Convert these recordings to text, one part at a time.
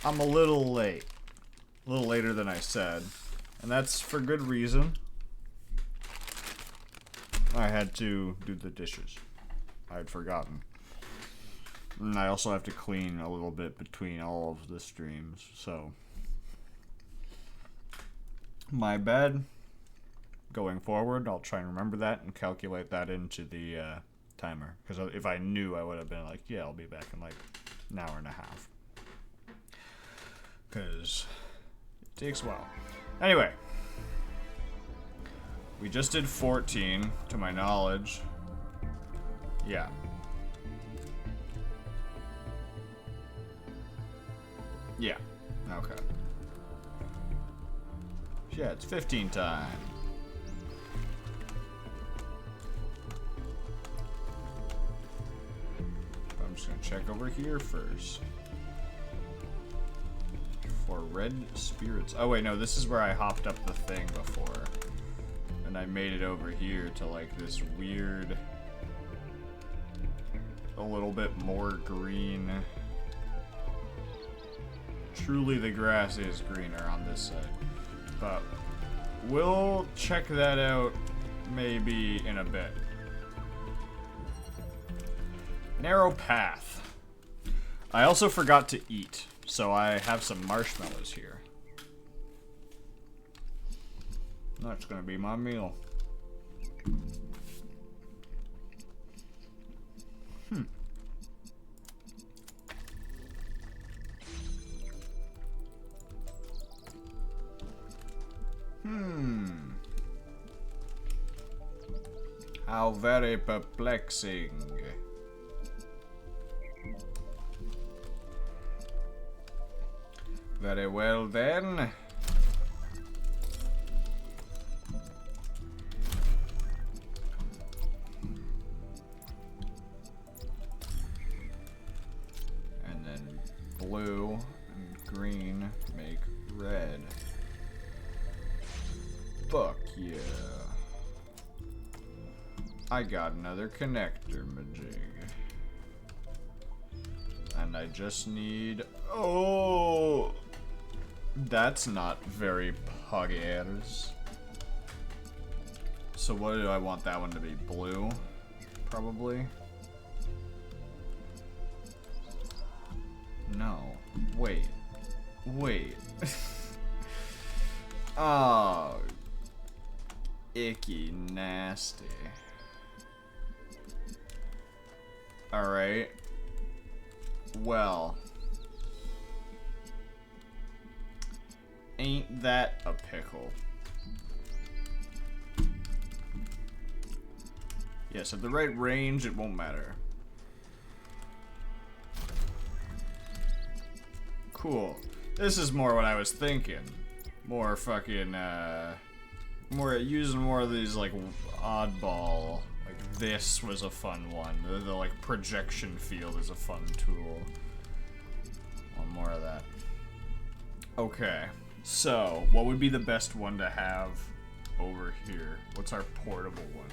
I'm a little late. A little later than I said. And that's for good reason. I had to do the dishes. I had forgotten. And I also have to clean a little bit between all of the streams, so. My bad. Going forward, I'll try and remember that and calculate that into the timer. Because if I knew, I would have been like, yeah, I'll be back in like an hour and a half. Because it takes a while. Anyway. We just did 14, to my knowledge. Yeah. Yeah. Okay. Yeah, it's 15 time. I'm just gonna check over here first. For red spirits. Oh wait, no, this is where I hopped up the thing before. And I made it over here to like this weird, a little bit more green. Truly the grass is greener on this side. But we'll check that out maybe in a bit. Narrow path. I also forgot to eat, so I have some marshmallows here. That's gonna be my meal. How very perplexing. Very well then. And then blue and green make red. Fuck yeah. I got another connector, majig. And I just need... Oh! That's not very puggers. So what do I want that one to be? Blue? Probably? No. Wait. Wait. Oh. Icky nasty. Alright. Well. Ain't that a pickle? Yes, at the right range, it won't matter. Cool. This is more what I was thinking. More fucking, using more of these, like, oddball. Like, this was a fun one. The like, projection field is a fun tool. Want more of that. Okay. So, what would be the best one to have over here? What's our portable one?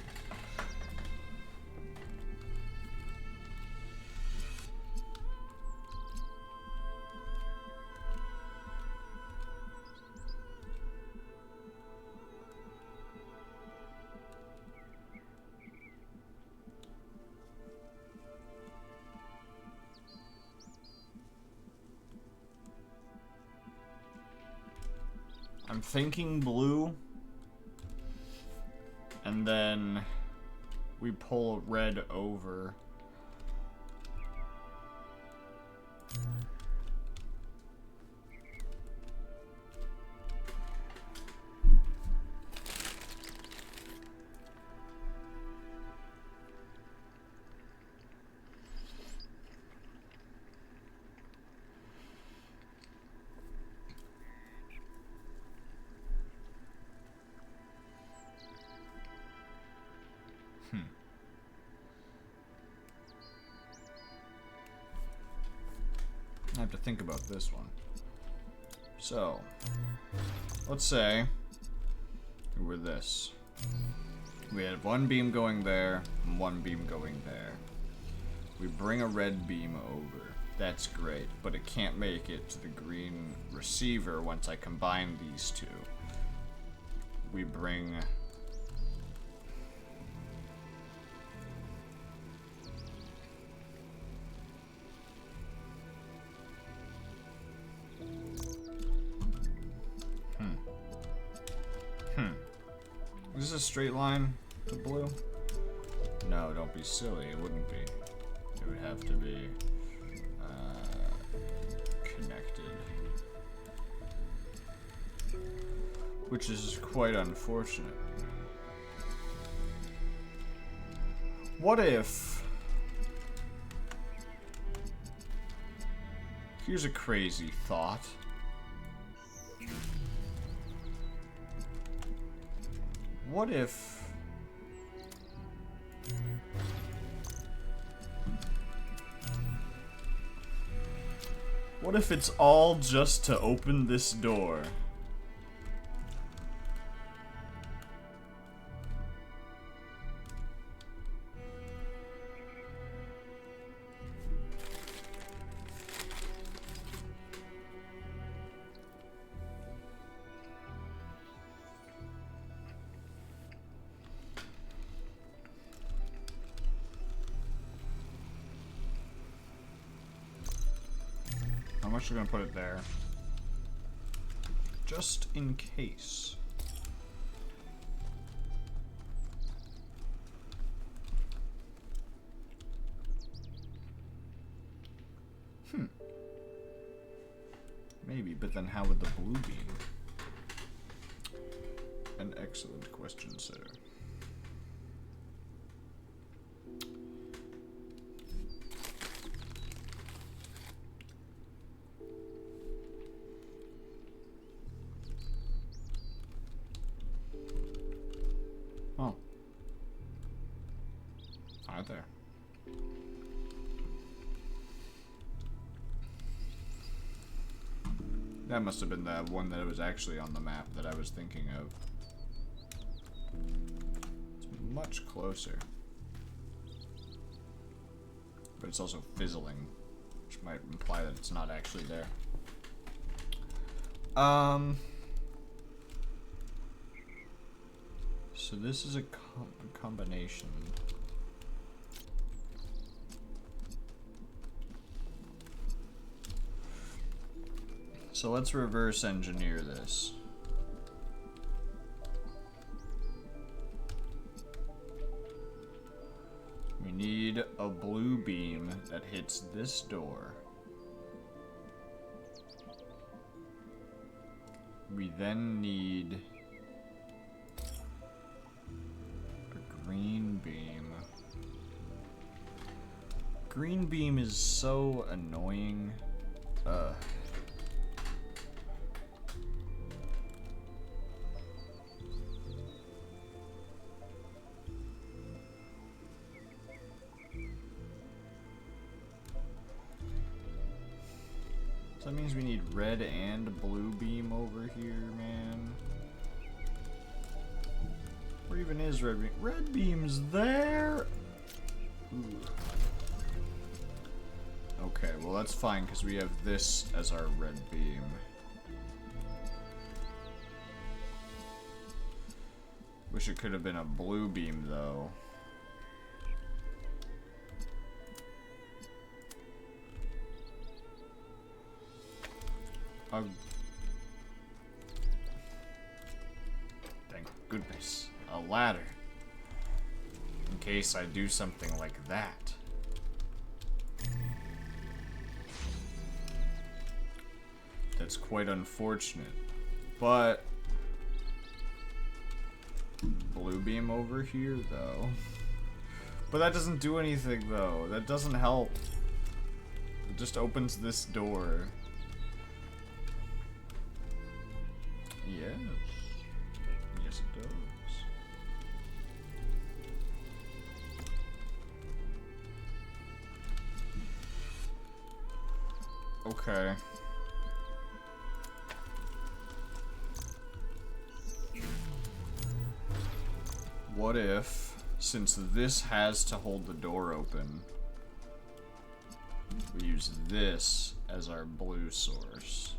I'm thinking blue, and then we pull red over. I have to think about this one. So, let's say we're this. We had one beam going there and one beam going there. We bring a red beam over. That's great, but it can't make it to the green receiver once I combine these two. We bring... Is this a straight line to blue? No, don't be silly. It wouldn't be. It would have to be connected. Which is quite unfortunate. What if... Here's a crazy thought. What if... What if it's all just to open this door? I'm actually gonna put it there. Just in case. Maybe, but then how would the blue be? An excellent question, sir. Oh. Right there. That must have been the one that was actually on the map that I was thinking of. It's much closer. But it's also fizzling, which might imply that it's not actually there. So this is a combination. So let's reverse engineer this. We need a blue beam that hits this door. We then need a green beam. Green beam is so annoying. So that means we need red and blue beam over here, man. Where even is red beam? Red beam's there! Ooh. Okay, well that's fine because we have this as our red beam. Wish it could have been a blue beam though. Thank goodness. A ladder. In case I do something like that. That's quite unfortunate. But blue beam over here though. But that doesn't do anything though. That doesn't help. It just opens this door. Yes. Yes, it does. Okay. What if, since this has to hold the door open, We use this as our blue source.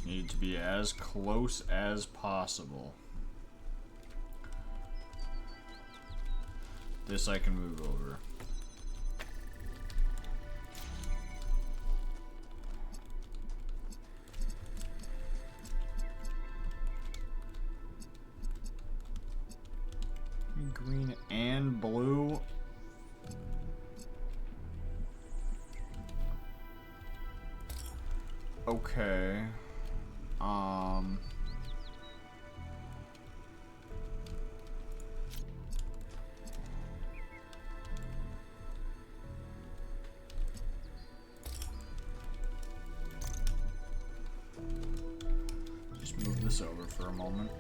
Need to be as close as possible. This I can move over. Green and blue. Okay. Just move this over for a moment.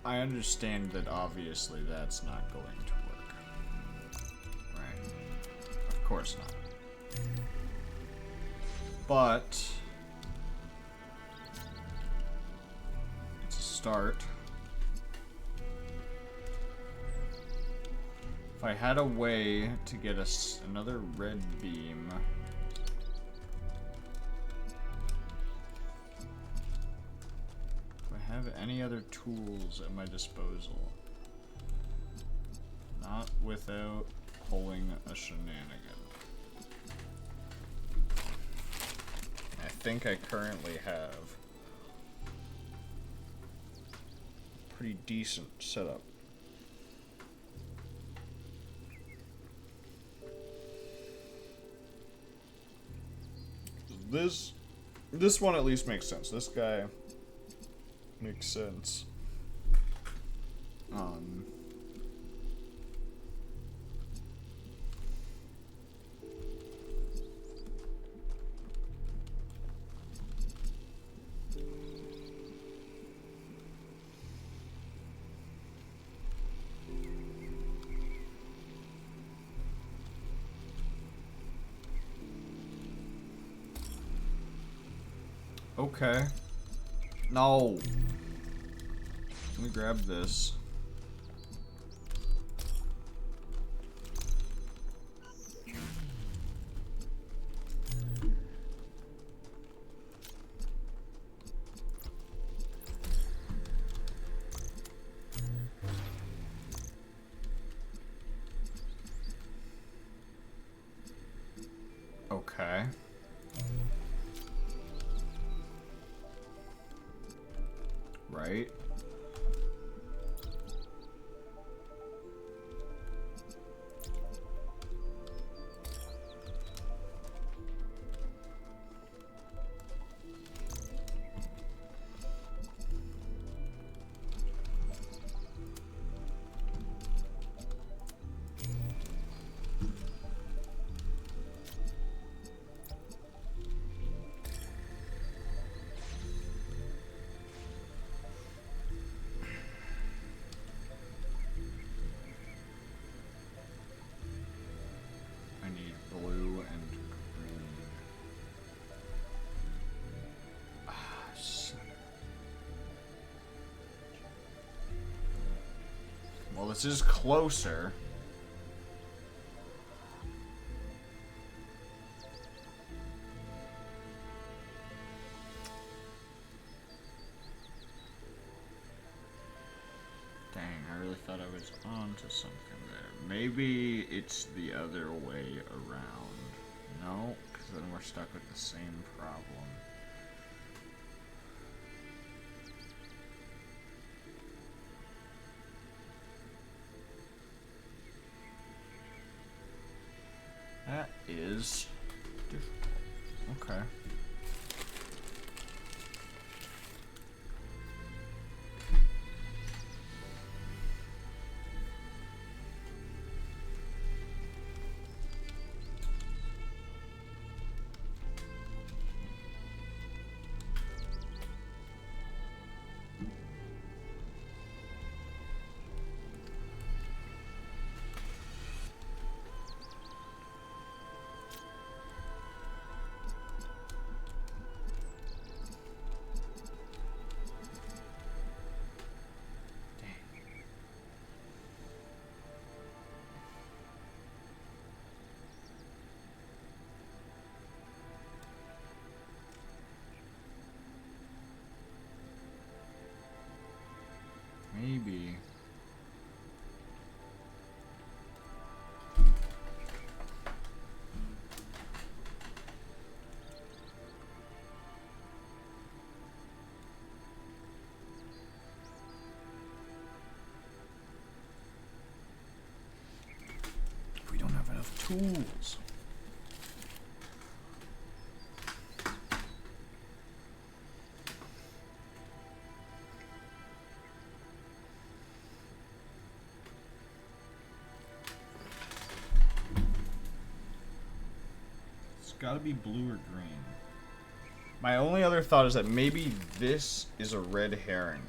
I understand that obviously that's not going to work. Right? Of course not. But it's a start. If I had a way to get us another red beam. Have any other tools at my disposal? Not without pulling a shenanigan. I think I currently have a pretty decent setup. This one at least makes sense. This guy makes sense. Okay. No. Let me grab this. Okay. Right. Well, this is closer. Dang, I really thought I was on to something there. Maybe it's the other way around. No, because then we're stuck with the same problem. That is difficult. Okay. Maybe. We don't have enough tools. Gotta be blue or green. My only other thought is that maybe this is a red herring.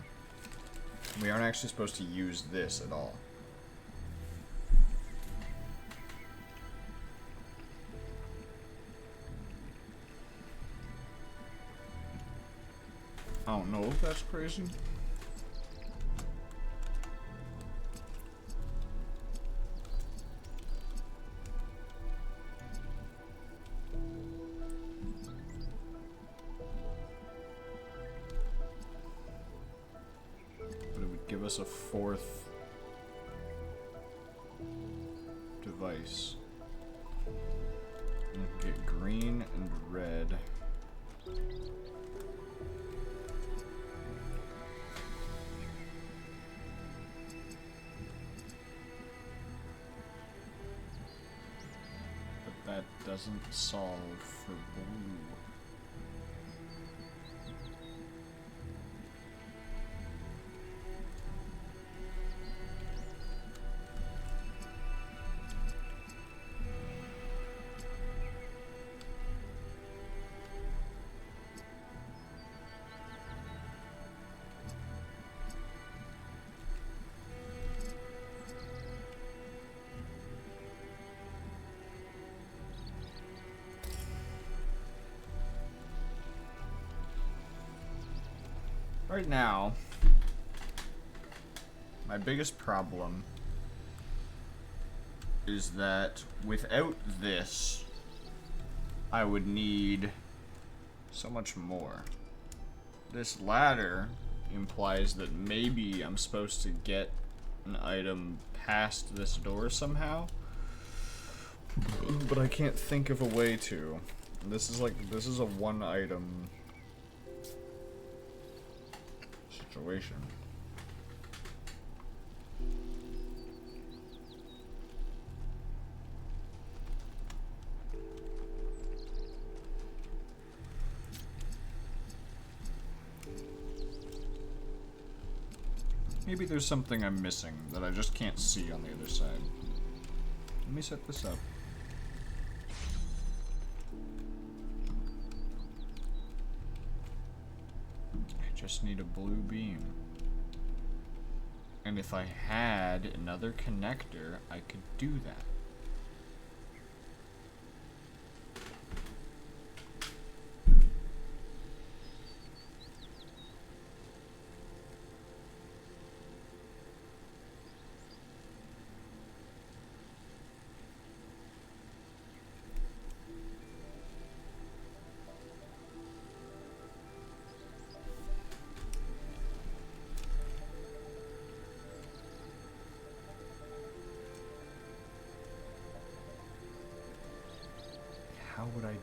We aren't actually supposed to use this at all. I don't know if that's crazy. Give us a fourth device. And get green and red. But that doesn't solve for blue. Right now, my biggest problem is that without this, I would need so much more. This ladder implies that maybe I'm supposed to get an item past this door somehow, but I can't think of a way to. This is a one item situation. Maybe there's something I'm missing that I just can't see on the other side. Let me set this up. Just need a blue beam. And if I had another connector, I could do that. How would I...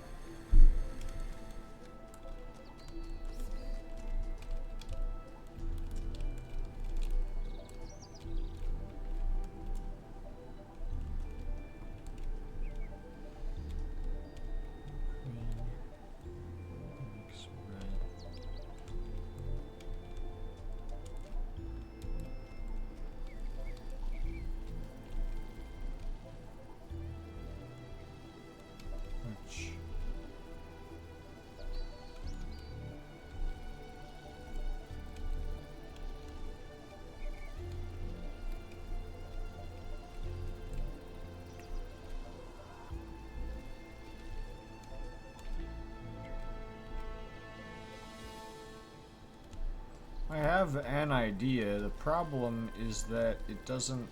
I have an idea. The problem is that it doesn't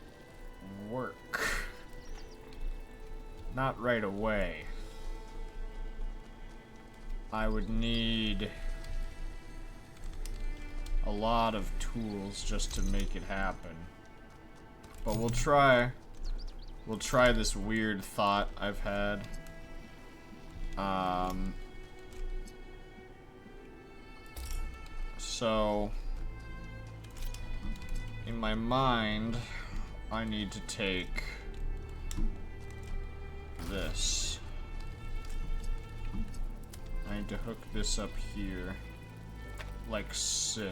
work. Not right away. I would need a lot of tools just to make it happen. But we'll try. We'll try this weird thought I've had. So in my mind, I need to take this. I need to hook this up here, like so.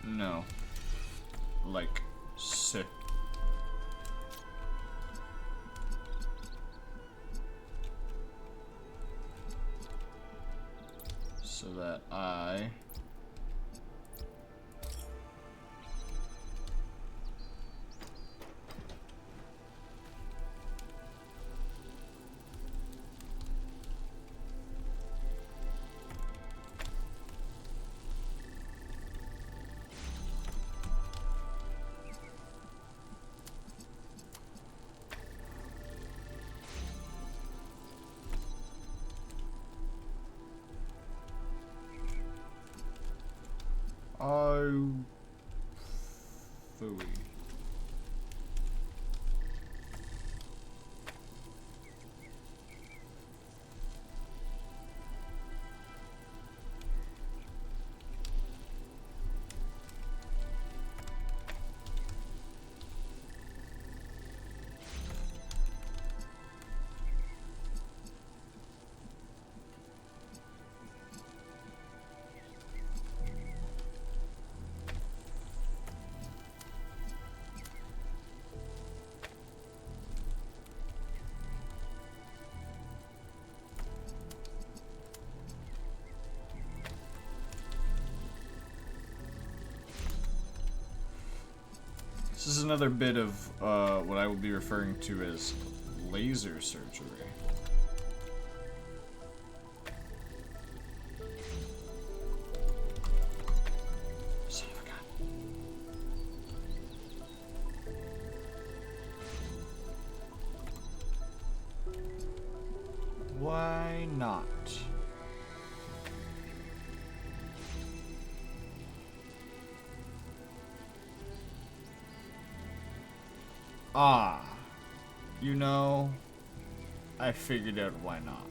No, like so. So that I Phooey. This is another bit of what I will be referring to as laser surgery. Son of a gun. Why not? Ah, you know, I figured out why not.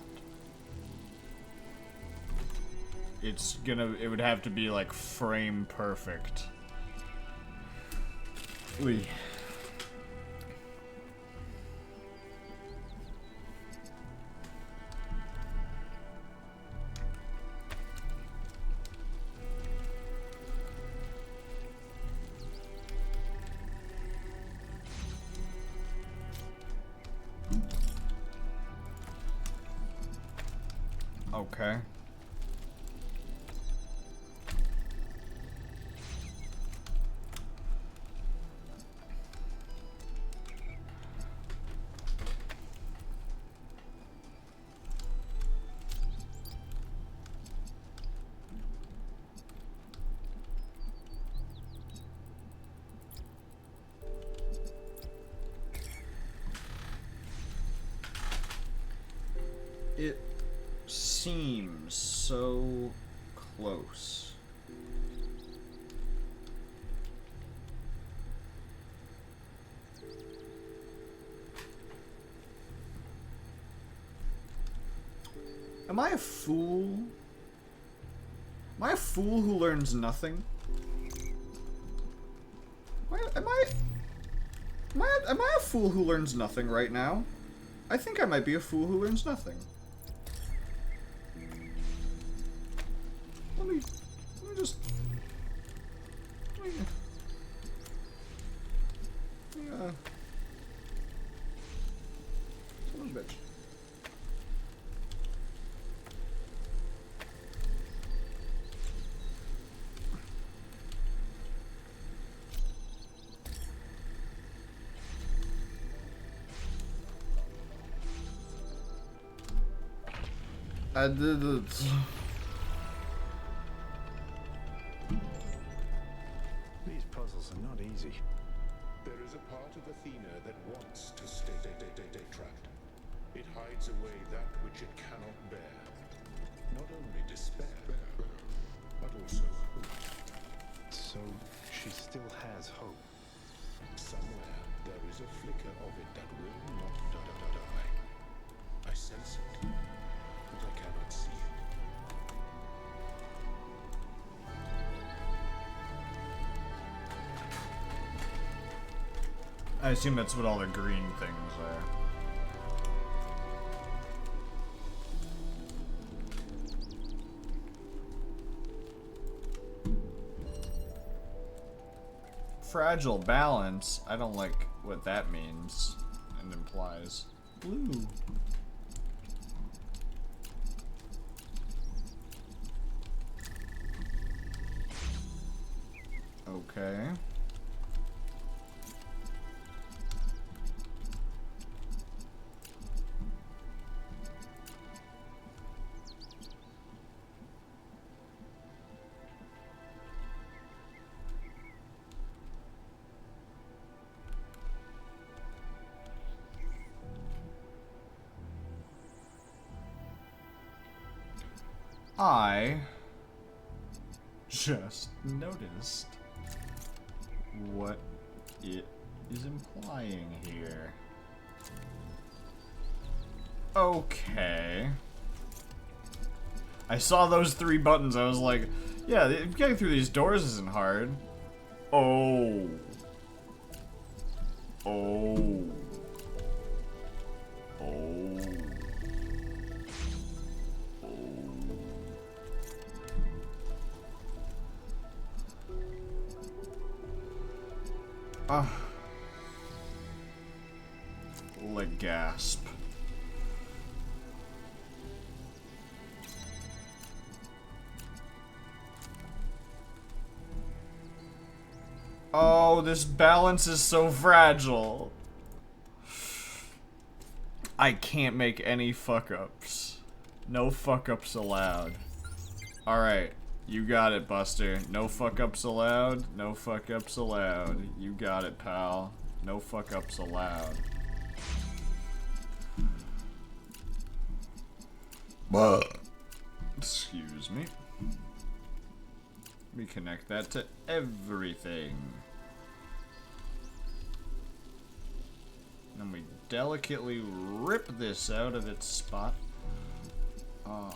It would have to be like frame perfect. Oy. Okay. It seems so close. Am I a fool? Am I a fool who learns nothing? Am I a fool who learns nothing right now? I think I might be a fool who learns nothing. Let me just... Son of a bitch. I did it. These puzzles are not easy. There is a part of Athena that wants to stay trapped. It hides away that which it cannot bear. Not only despair, but also hope. So she still has hope. Somewhere there is a flicker of it that will not die. I sense it, but I cannot see it. I assume that's what all the green things are. Fragile balance? I don't like what that means and implies. Blue. Okay. I just noticed what it is implying here. Okay. I saw those 3 buttons, I was like, yeah, getting through these doors isn't hard. Oh. Oh. Oh. Like gasp. Oh, this balance is so fragile. I can't make any fuck-ups. No fuck-ups allowed. Alright. You got it, Buster. No fuck-ups allowed. No fuck-ups allowed. You got it, pal. No fuck-ups allowed. Excuse me. Let me connect that to everything. And we delicately rip this out of its spot. Oh.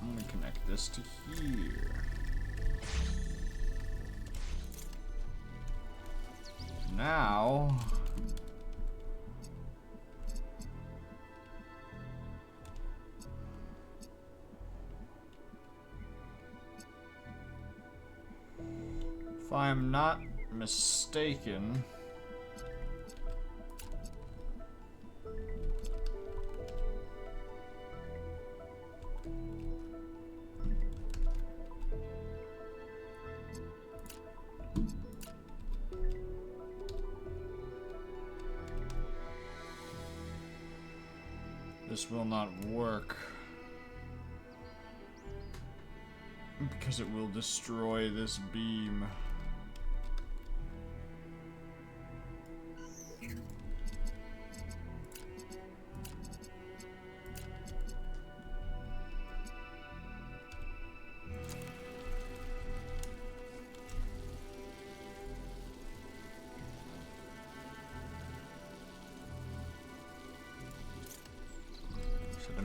Let me connect this to here. Now... if I'm not mistaken... this will not work. Because it will destroy this beam.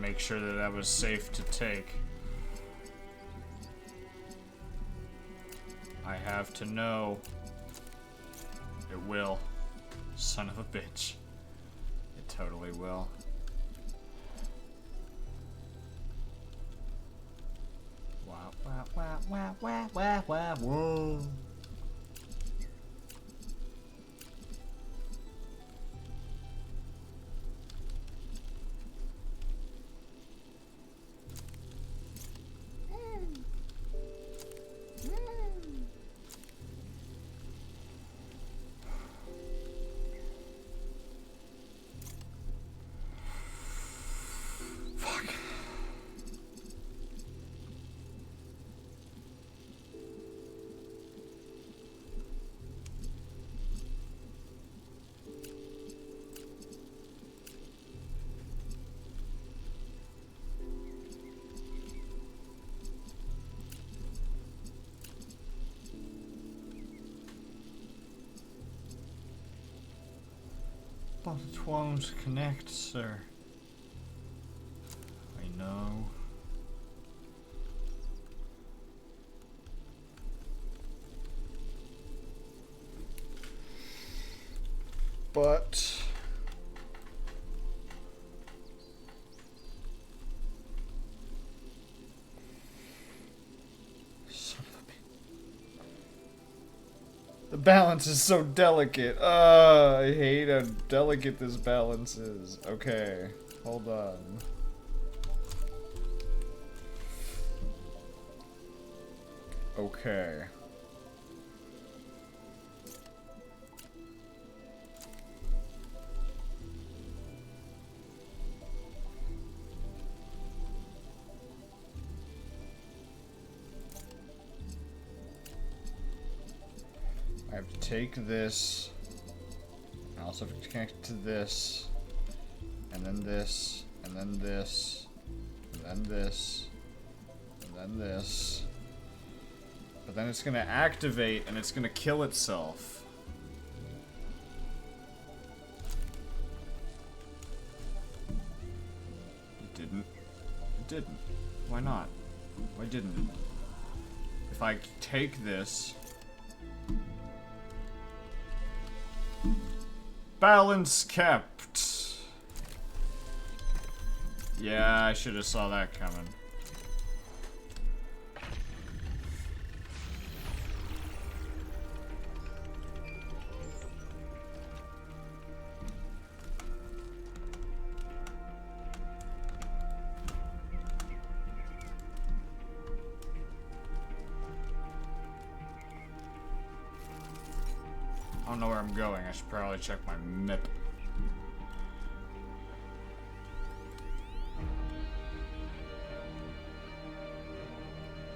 make sure that that was safe to take. I have to know. It will. Son of a bitch. It totally will. Wah, wah, wah, wah, wah, wah, wah, whoa. But it won't connect, sir. I know. But the balance is so delicate. I hate how delicate this balance is. Okay, hold on. Okay. I have to take this. I also have to connect to this. And then this. And then this. And then this. And then this. But then it's gonna activate and it's gonna kill itself. It didn't. It didn't. Why not? Why didn't it? If I take this... Balance kept. Yeah, I should have saw that coming. I don't know where I'm going. I should probably check my map.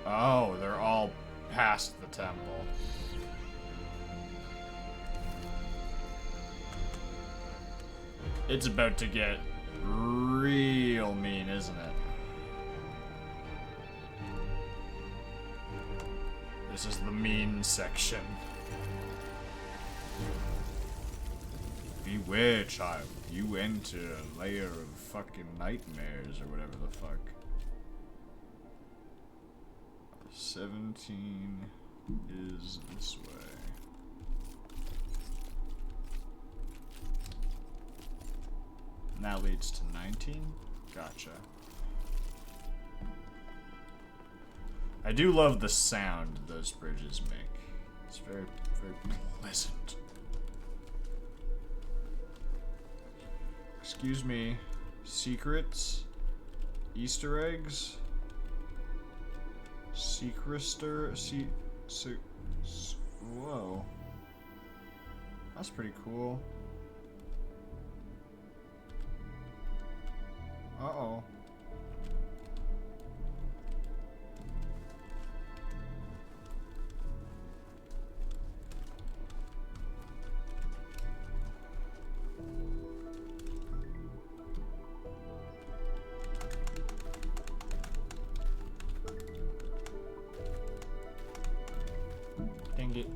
Oh, they're all past the temple. It's about to get real mean, isn't it? This is the mean section. Beware, child. You enter a layer of fucking nightmares or whatever the fuck. 17 is this way. And that leads to 19? Gotcha. I do love the sound those bridges make. It's very, very pleasant. Excuse me. Secrets? Easter eggs? Whoa. That's pretty cool. Uh-oh. Dang it.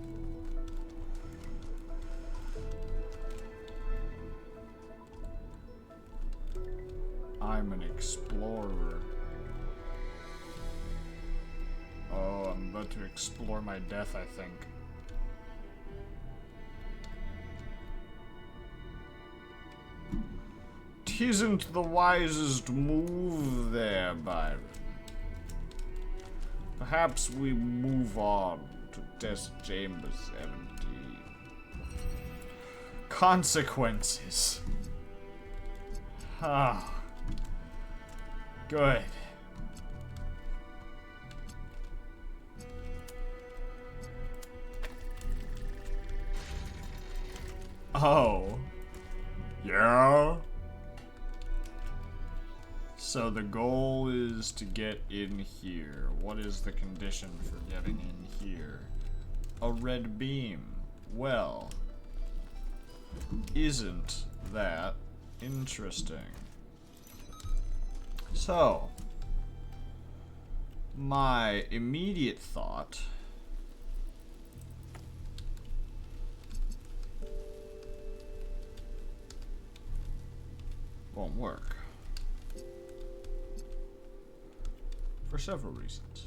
I'm an explorer. Oh, I'm about to explore my death, I think. Tisn't the wisest move there, Byron. Perhaps we move on to test chamber 17. Consequences. Ah. Good. Oh. Yeah? So the goal is to get in here. What is the condition for getting in here? A red beam. Well, isn't that interesting? So, my immediate thought won't work. For several reasons.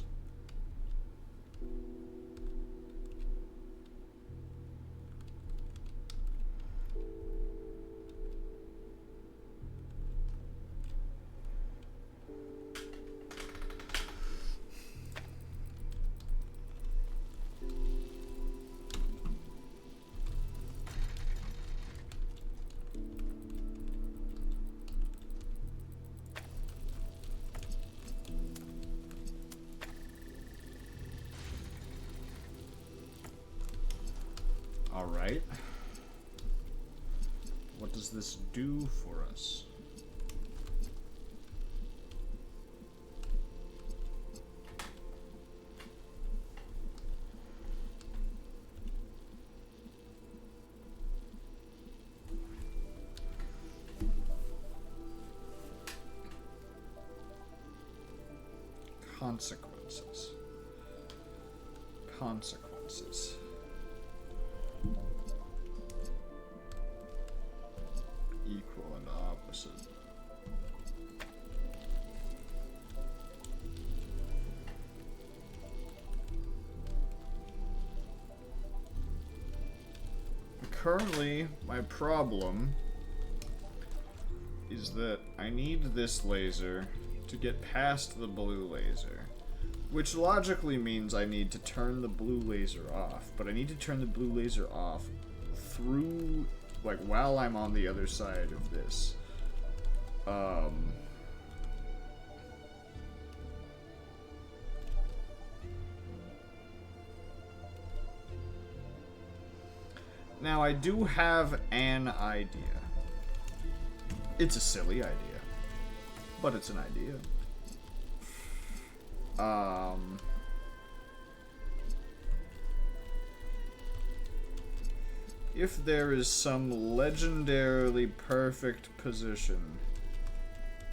Alright. What does this do for us? Consequences. Consequences. Equal and opposite. Currently, my problem is that I need this laser to get past the blue laser, which logically means I need to turn the blue laser off, but I need to turn the blue laser off through, like, while I'm on the other side of this. Now, I do have an idea. It's a silly idea, but it's an idea. If there is some legendarily perfect position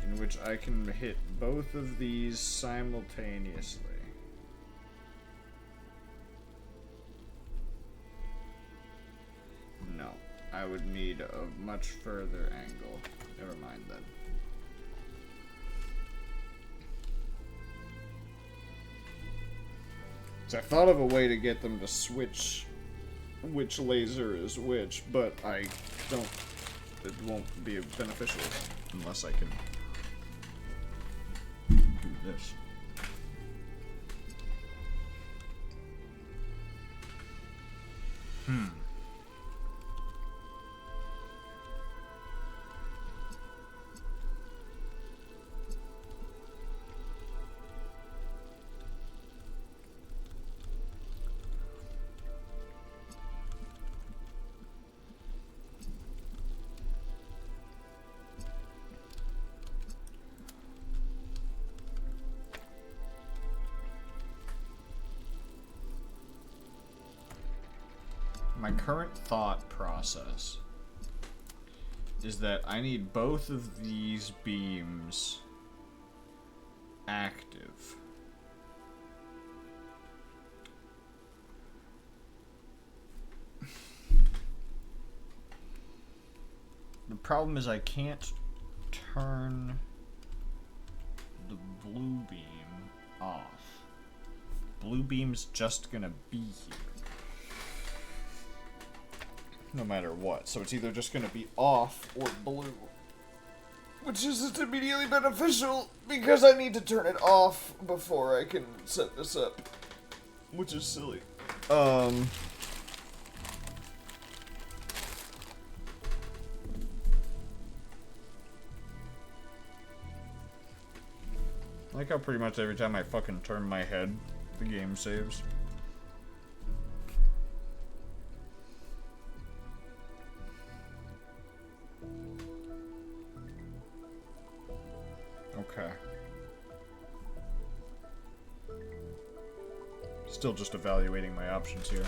in which I can hit both of these simultaneously. No, I would need a much further angle. Never mind then. So I thought of a way to get them to switch which laser is which, but I don't. It won't be beneficial unless I can do this. My current thought process is that I need both of these beams active. The problem is I can't turn the blue beam off. Blue beam's just gonna be here. No matter what. So it's either just gonna be off or blue. Which isn't immediately beneficial because I need to turn it off before I can set this up. Which is silly. I like how pretty much every time I fucking turn my head, the game saves. Okay. Still just evaluating my options here.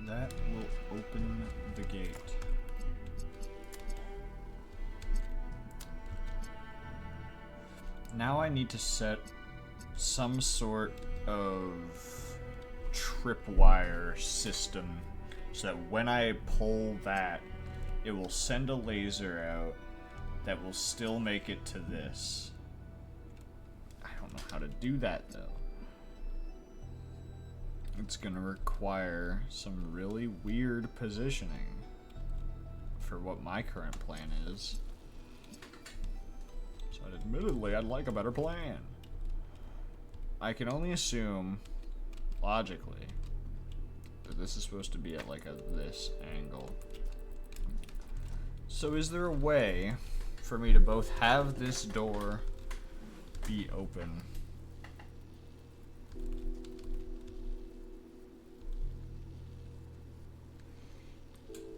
That will open the gate. Now I need to set some sort of tripwire system so that when I pull that, it will send a laser out that will still make it to this. I don't know how to do that though. It's gonna require some really weird positioning for what my current plan is. So admittedly, I'd like a better plan. I can only assume, logically, that this is supposed to be at like this angle. So is there a way for me to both have this door be open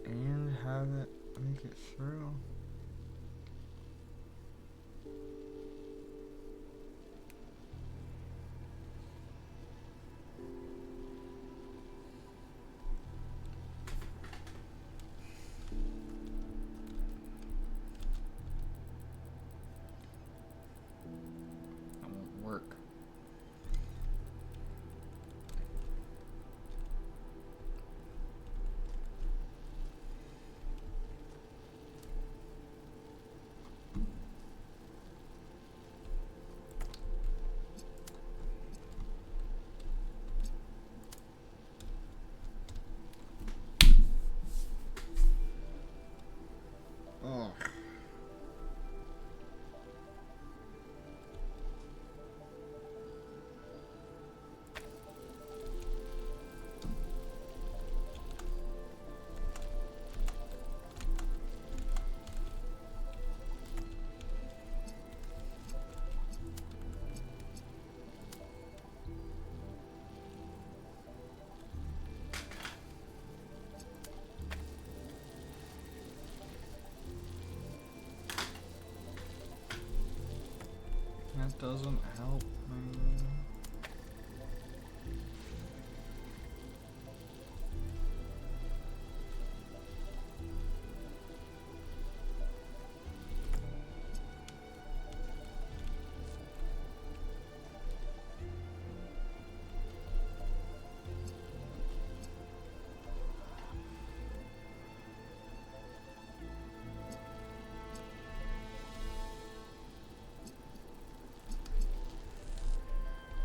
and have it make it through? That won't work. Oh. That doesn't help me.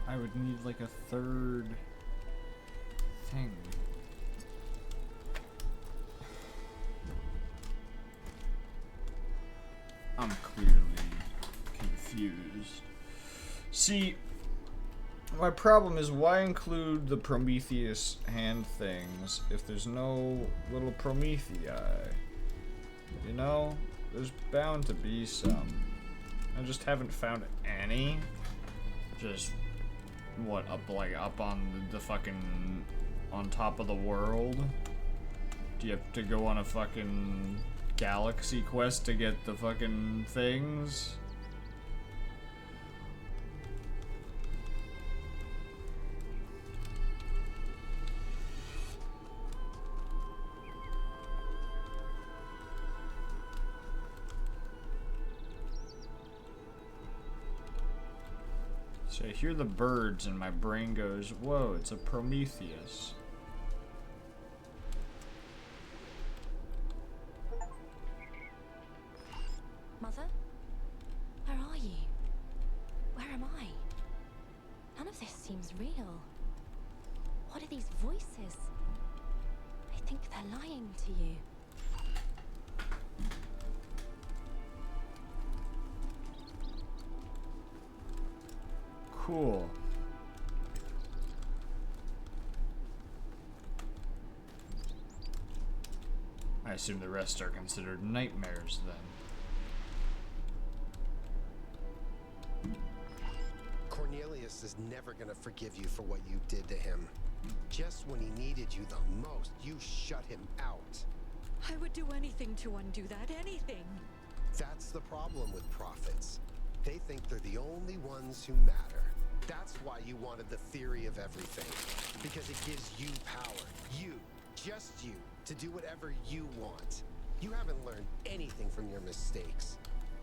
I would need like a third thing. I'm clearly confused. See, my problem is why include the Prometheus hand things if there's no little Promethei? You know, there's bound to be some. I just haven't found any. Just what, up on the fucking on top of the world? Do you have to go on a fucking galaxy quest to get the fucking things? So I hear the birds and my brain goes, whoa, it's a Prometheus. Mother? Where are you? Where am I? None of this seems real. What are these voices? I think they're lying to you. Cool. I assume the rest are considered nightmares then. Cornelius is never gonna forgive you for what you did to him. Just when he needed you the most, you shut him out. I would do anything to undo that, anything. That's the problem with prophets. They think they're the only ones who matter. That's why you wanted the theory of everything. Because it gives you power. You, just you, to do whatever you want. You haven't learned anything from your mistakes.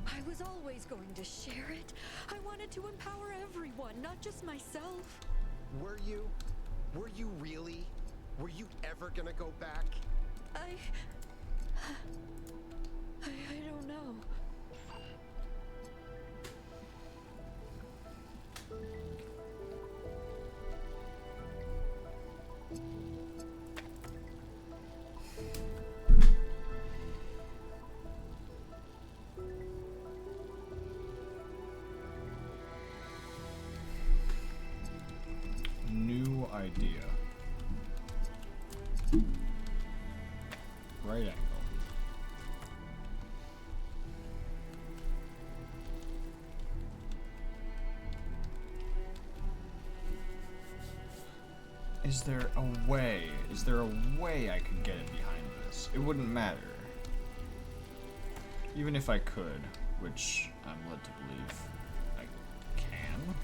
I was always going to share it. I wanted to empower everyone, not just myself. Were you? Were you really? Were you ever gonna go back? I don't know. New idea. Right angle. Is there a way? Is there a way I could get in behind this? It wouldn't matter. Even if I could, which I'm led to believe I can.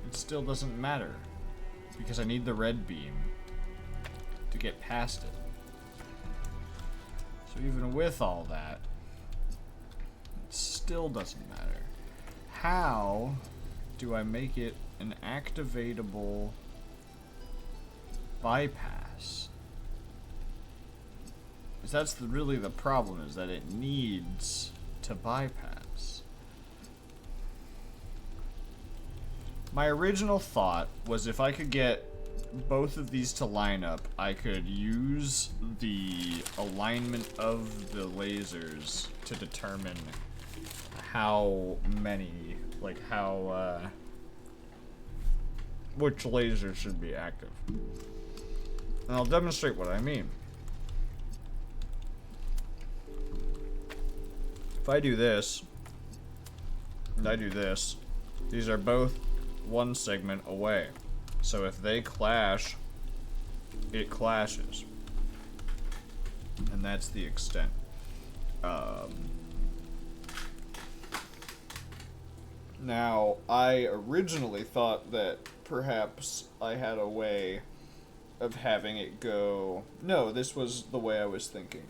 It still doesn't matter. Because I need the red beam to get past it. So even with all that, it still doesn't matter. How do I make it an activatable bypass? Because that's really the problem, is that it needs to bypass. My original thought was if I could get both of these to line up, I could use the alignment of the lasers to determine how many, like how, which laser should be active. And I'll demonstrate what I mean. If I do this, and I do this, these are both one segment away. So if they clash, it clashes. And that's the extent. Now, I originally thought that perhaps I had a way of having it go... No, this was the way I was thinking.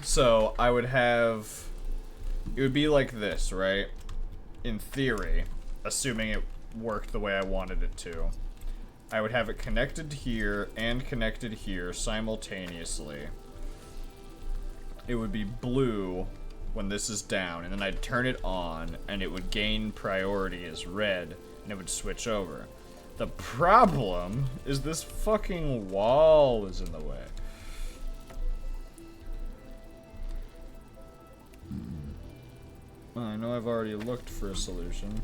So, I would have... It would be like this, right? In theory, assuming it worked the way I wanted it to. I would have it connected here and connected here simultaneously. It would be blue when this is down, and then I'd turn it on, and it would gain priority as red, and it would switch over. The problem is this fucking wall is in the way. Well, I know I've already looked for a solution.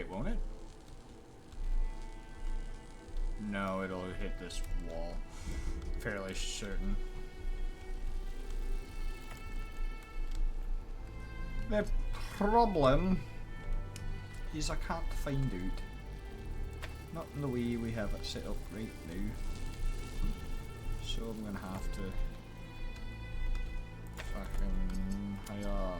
Wait, won't it? No, it'll hit this wall. Fairly certain. The problem is I can't find out. Not in the way we have it set up right now. So I'm gonna have to fucking hiya.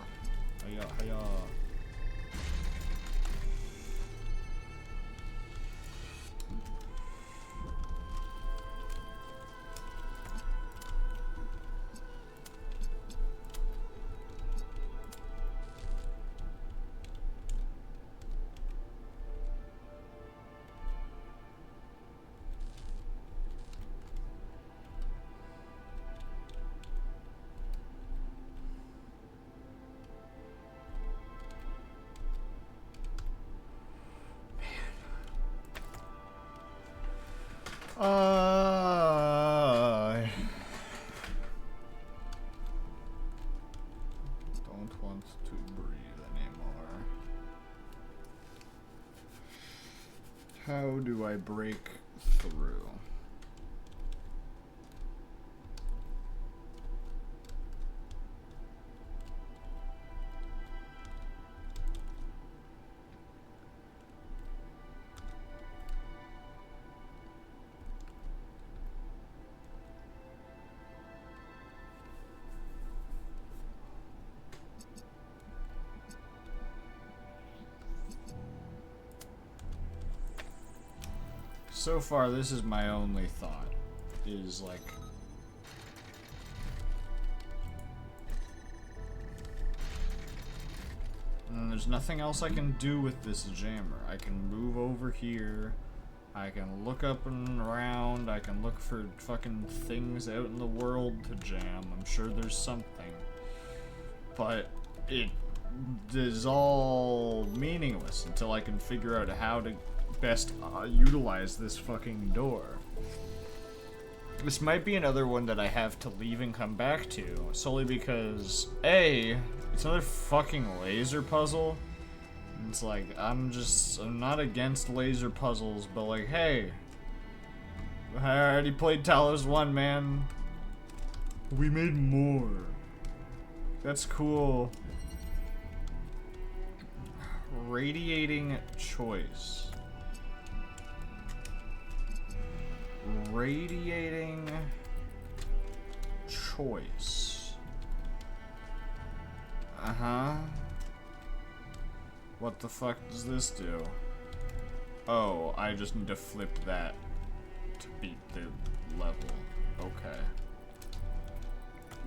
Don't want to breathe anymore. How do I break through? So far, this is my only thought, is like... And there's nothing else I can do with this jammer. I can move over here, I can look up and around, I can look for fucking things out in the world to jam. I'm sure there's something. But it is all meaningless until I can figure out how to best utilize this fucking door. This might be another one that I have to leave and come back to, solely because A, it's another fucking laser puzzle. And it's like, I'm not against laser puzzles, but like, hey, I already played Talos 1, man. We made more. That's cool. Radiating choice. Radiating choice. Uh-huh. What the fuck does this do? Oh, I just need to flip that to beat the level. Okay.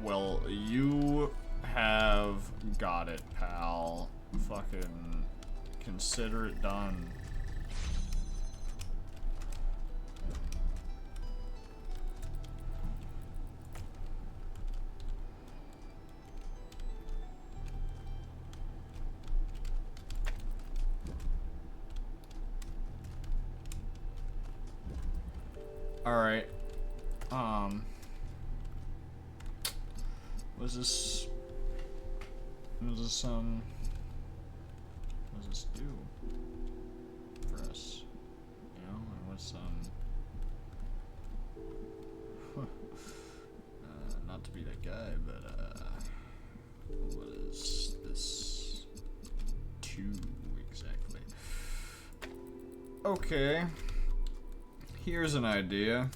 Well, you have got it, pal. Fucking consider it done. Alright. Was this... What does this do for us? You know, or what's, not to be that guy, but, what is this 2 exactly? Okay. Here's an idea.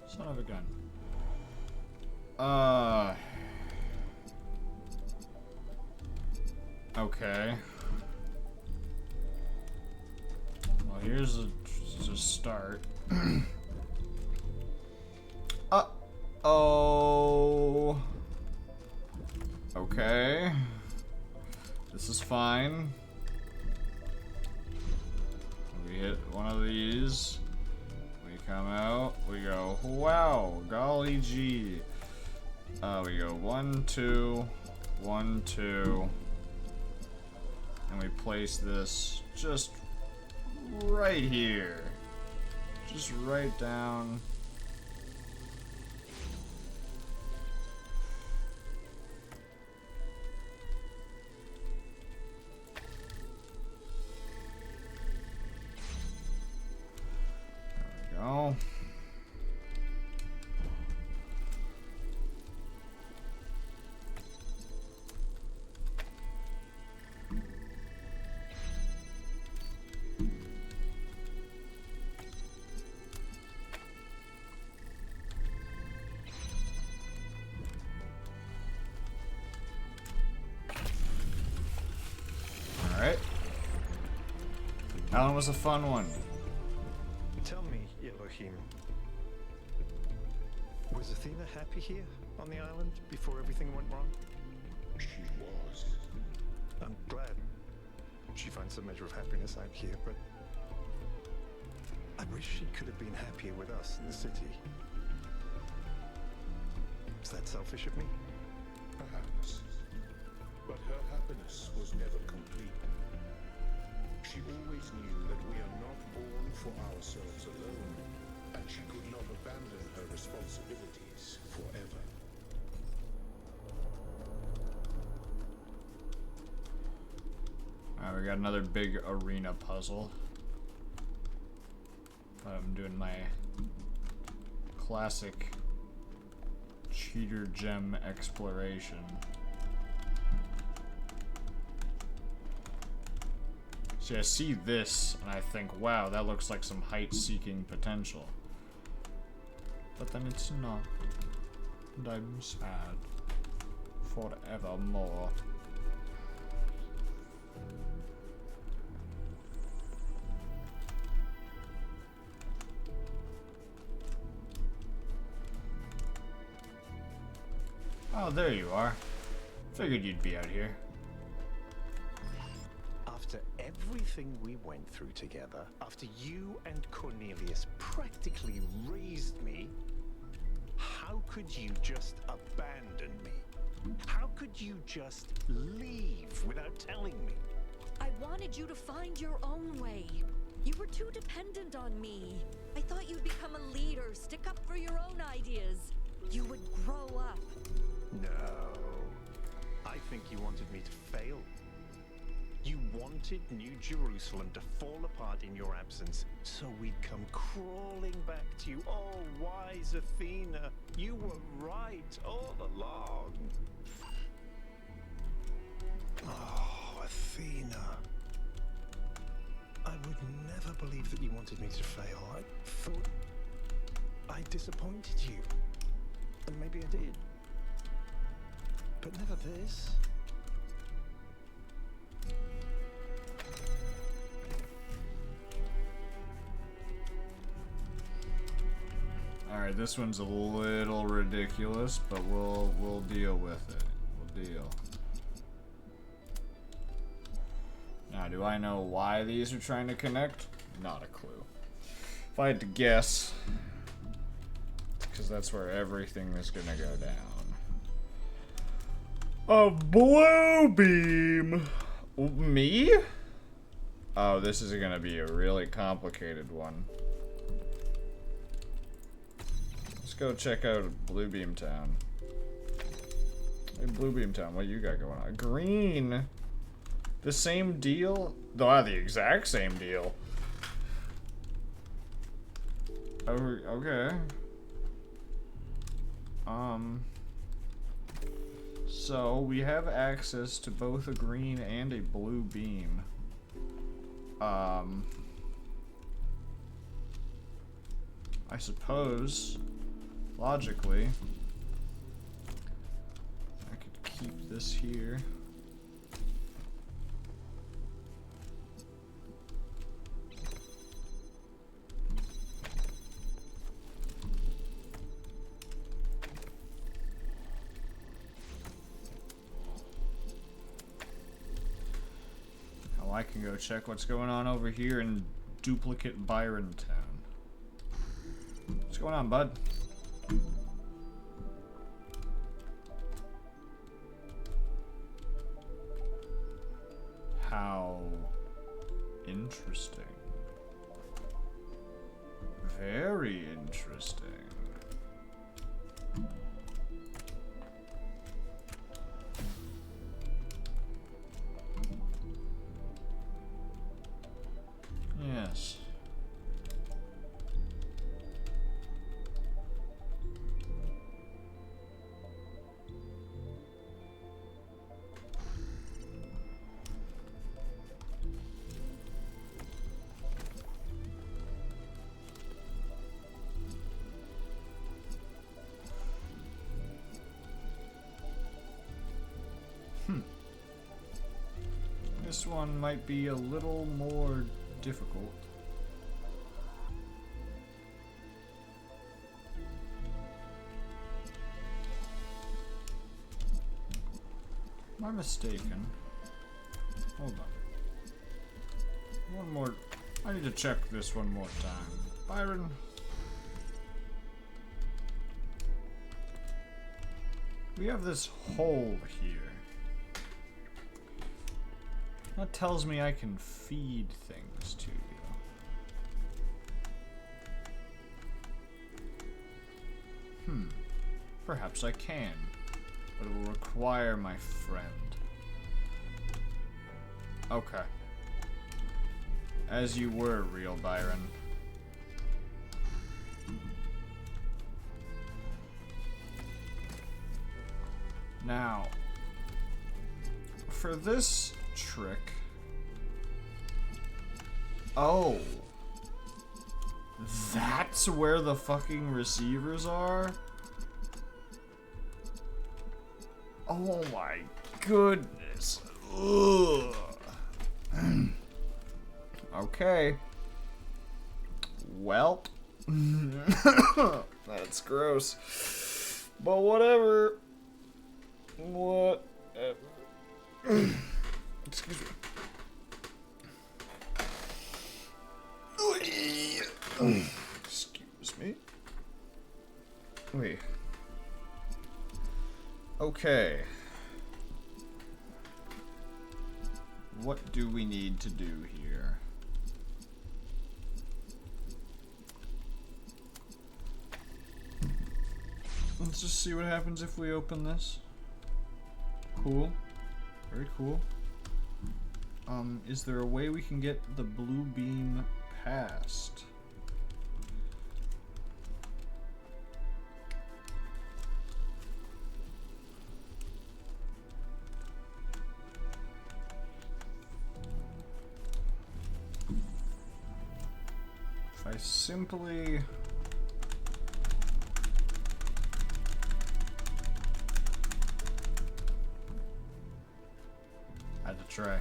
Son of a gun. Okay. Well, here's a start. Uh-oh. Okay. This is fine. We hit one of these. We come out. We go, wow, golly gee. We go 1, 2, 1, 2. And we place this just right here. Just right down. There we go. Alright. That one was a fun one. Tell me, Elohim, was Athena happy here on the island before everything went wrong? She was. I'm glad she finds some measure of happiness out here, but I wish she could have been happier with us in the city. Is that selfish of me? Perhaps. But her happiness was never complete. She always knew that we are not born for ourselves alone, and she could not abandon her responsibilities forever. Alright, we got another big arena puzzle. I'm doing my classic cheater gem exploration. See, I see this and I think, wow, that looks like some height-seeking potential. But then it's not. And I'm sad. Forevermore. Oh, there you are. Figured you'd be out here. After everything we went through together, after you and Cornelius practically raised me, how could you just abandon me? How could you just leave without telling me? I wanted you to find your own way. You were too dependent on me. I thought you'd become a leader, stick up for your own ideas. You would grow up. No. I think you wanted me to fail. You wanted New Jerusalem to fall apart in your absence, so we'd come crawling back to you. Oh, wise Athena, you were right all along. Oh, Athena. I would never believe that you wanted me to fail. I thought I disappointed you. And maybe I did. But never this. Alright, this one's a little ridiculous, but we'll deal with it. We'll deal. Now, do I know why these are trying to connect? Not a clue. If I had to guess, it's because that's where everything is gonna go down. A blue beam! Me? Oh, this is gonna be a really complicated one. Let's go check out Blue Beam Town. Hey, Blue Beam Town, what you got going on? Green! The same deal? Oh, the exact same deal. Oh, okay. So we have access to both a green and a blue beam. I suppose, logically, I could keep this here. I can go check what's going on over here in Duplicate Byron Town. What's going on, bud? How interesting. Very interesting. Yes. This one might be a little more difficult. Am I mistaken? Hold on. One more. I need to check this one more time. Byron. We have this hole here. That tells me I can feed things to you. Perhaps I can, but it will require my friend. Okay. As you were, real Byron. Now, for this trick. Oh. That's where the fucking receivers are? Oh my goodness. Ugh. Okay. Welp. That's gross. But whatever. Whatever. Excuse me. Excuse me. Wait. Okay. What do we need to do here? Let's just see what happens if we open this. Cool. Very cool. Is there a way we can get the blue beam past? If I simply... had to try.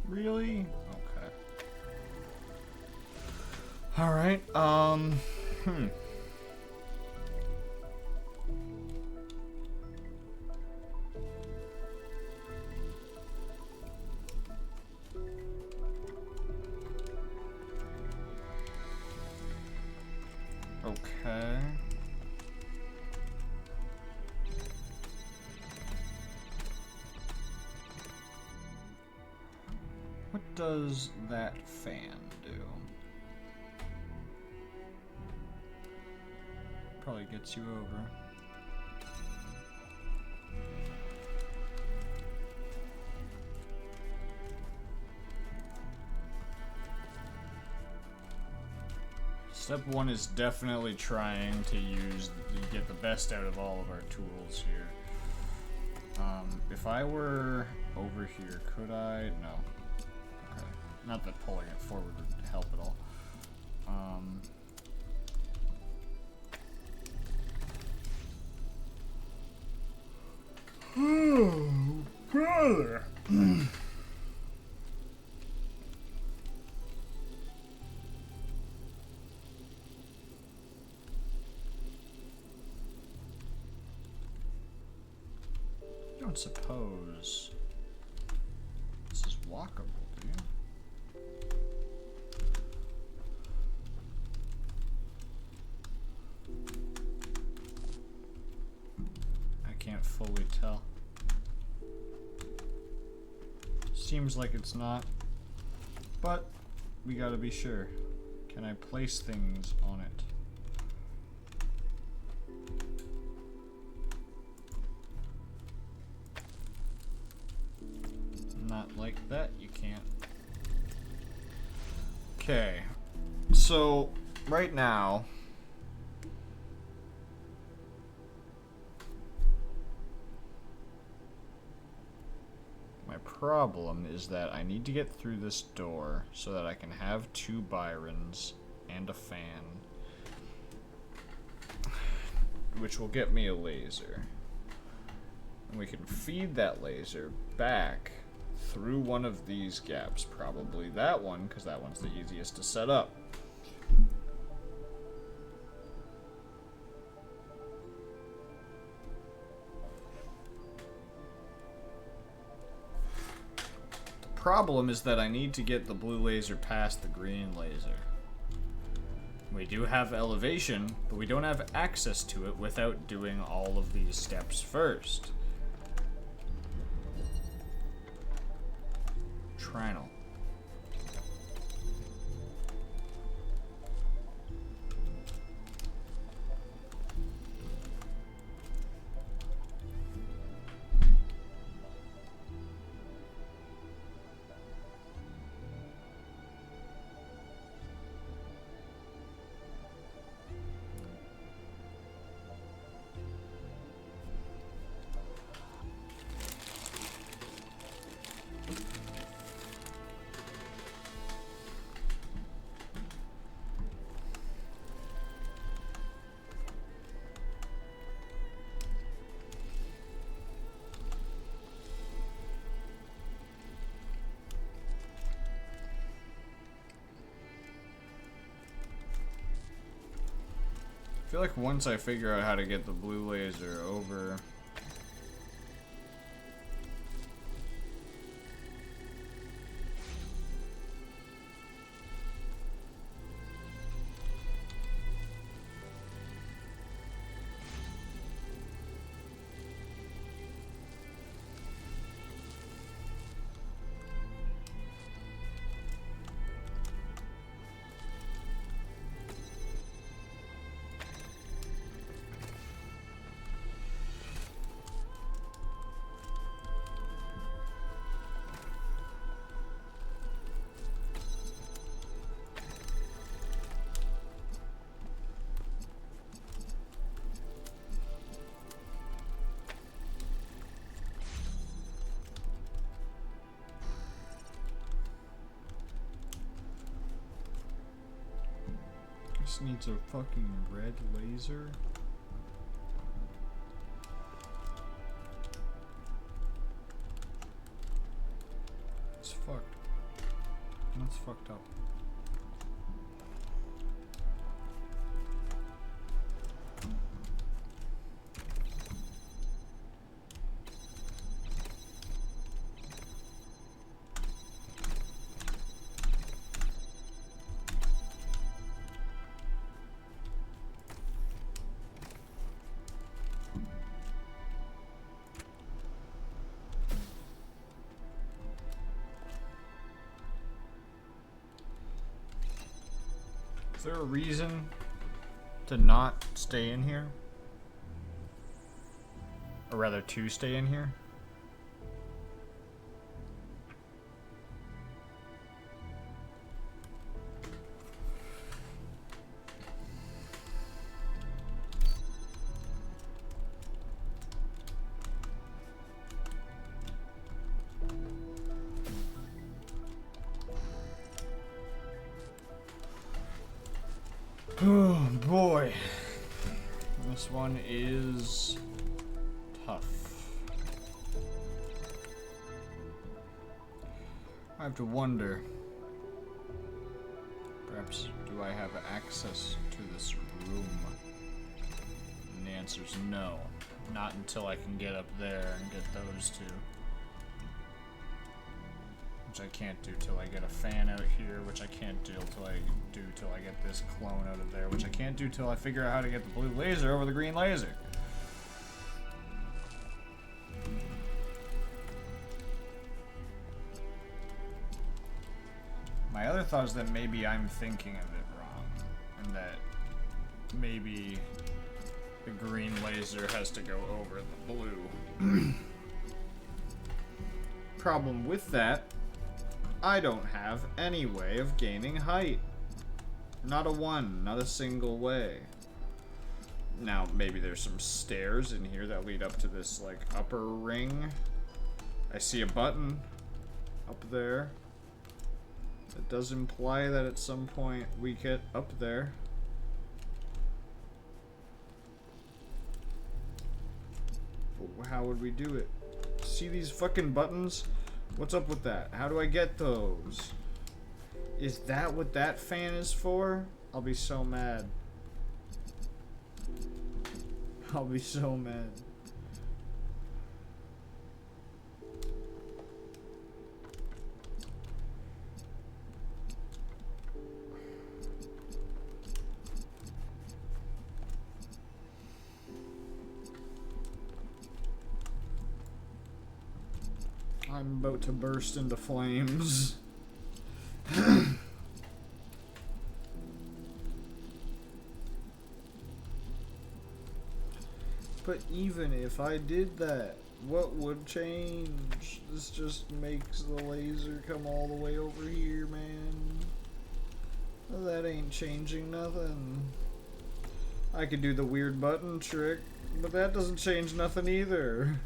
Really? Okay. Alright, Okay. What does that fan do? Probably gets you over. Step one is definitely trying to get the best out of all of our tools here. If I were over here, could I? No. Okay. Not that pulling it forward would help at all. Oh, brother. don't suppose this is walkable, do you? I can't fully tell. Seems like it's not, but we gotta be sure. Can I place things on it? Not like that, you can't. Okay, so right now, my problem is that I need to get through this door so that I can have 2 Byrons and a fan, which will get me a laser. And we can feed that laser back through one of these gaps, probably that one, because that one's the easiest to set up. The problem is that I need to get the blue laser past the green laser. We do have elevation, but we don't have access to it without doing all of these steps first. Trinal. I feel like once I figure out how to get the blue laser over... This needs a fucking red laser. It's fucked. That's fucked up. Is there a reason to not stay in here? Or rather, to stay in here? Oh boy, this one is tough. I have to wonder, perhaps do I have access to this room? And the answer is no. Not until I can get up there and get those two. Which I can't do till I get a fan out here, which I can't do till I get this clone out of there, which I can't do till I figure out how to get the blue laser over the green laser. My other thought is that maybe I'm thinking of it wrong, and that maybe the green laser has to go over the blue. Problem with that, I don't have any way of gaining height. Not a one, not a single way. Now, maybe there's some stairs in here that lead up to this, like, upper ring. I see a button up there. It does imply that at some point we get up there. But how would we do it? See these fucking buttons? What's up with that? How do I get those? Is that what that fan is for? I'll be so mad. I'll be so mad. I'm about to burst into flames. But even if I did that, what would change? This just makes the laser come all the way over here, man. That ain't changing nothing. I could do the weird button trick, but that doesn't change nothing either.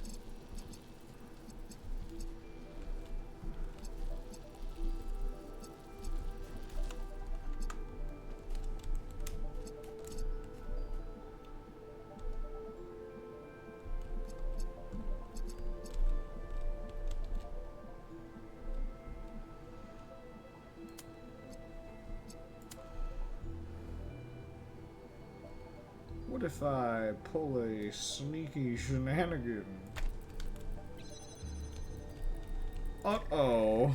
What if I pull a sneaky shenanigan? Uh-oh.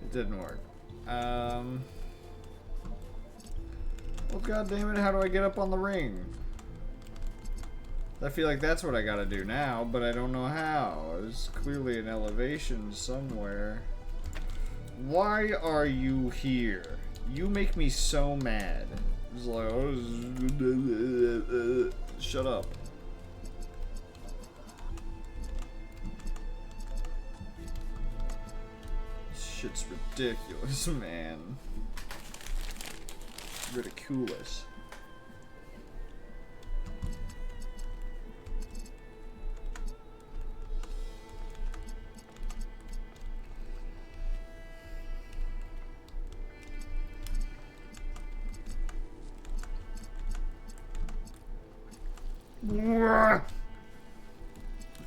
It didn't work. Well, goddammit, how do I get up on the ring? I feel like that's what I gotta do now, but I don't know how. There's clearly an elevation somewhere. Why are you here? You make me so mad. It's like, oh, shut up. This shit's ridiculous, man. Ridiculous.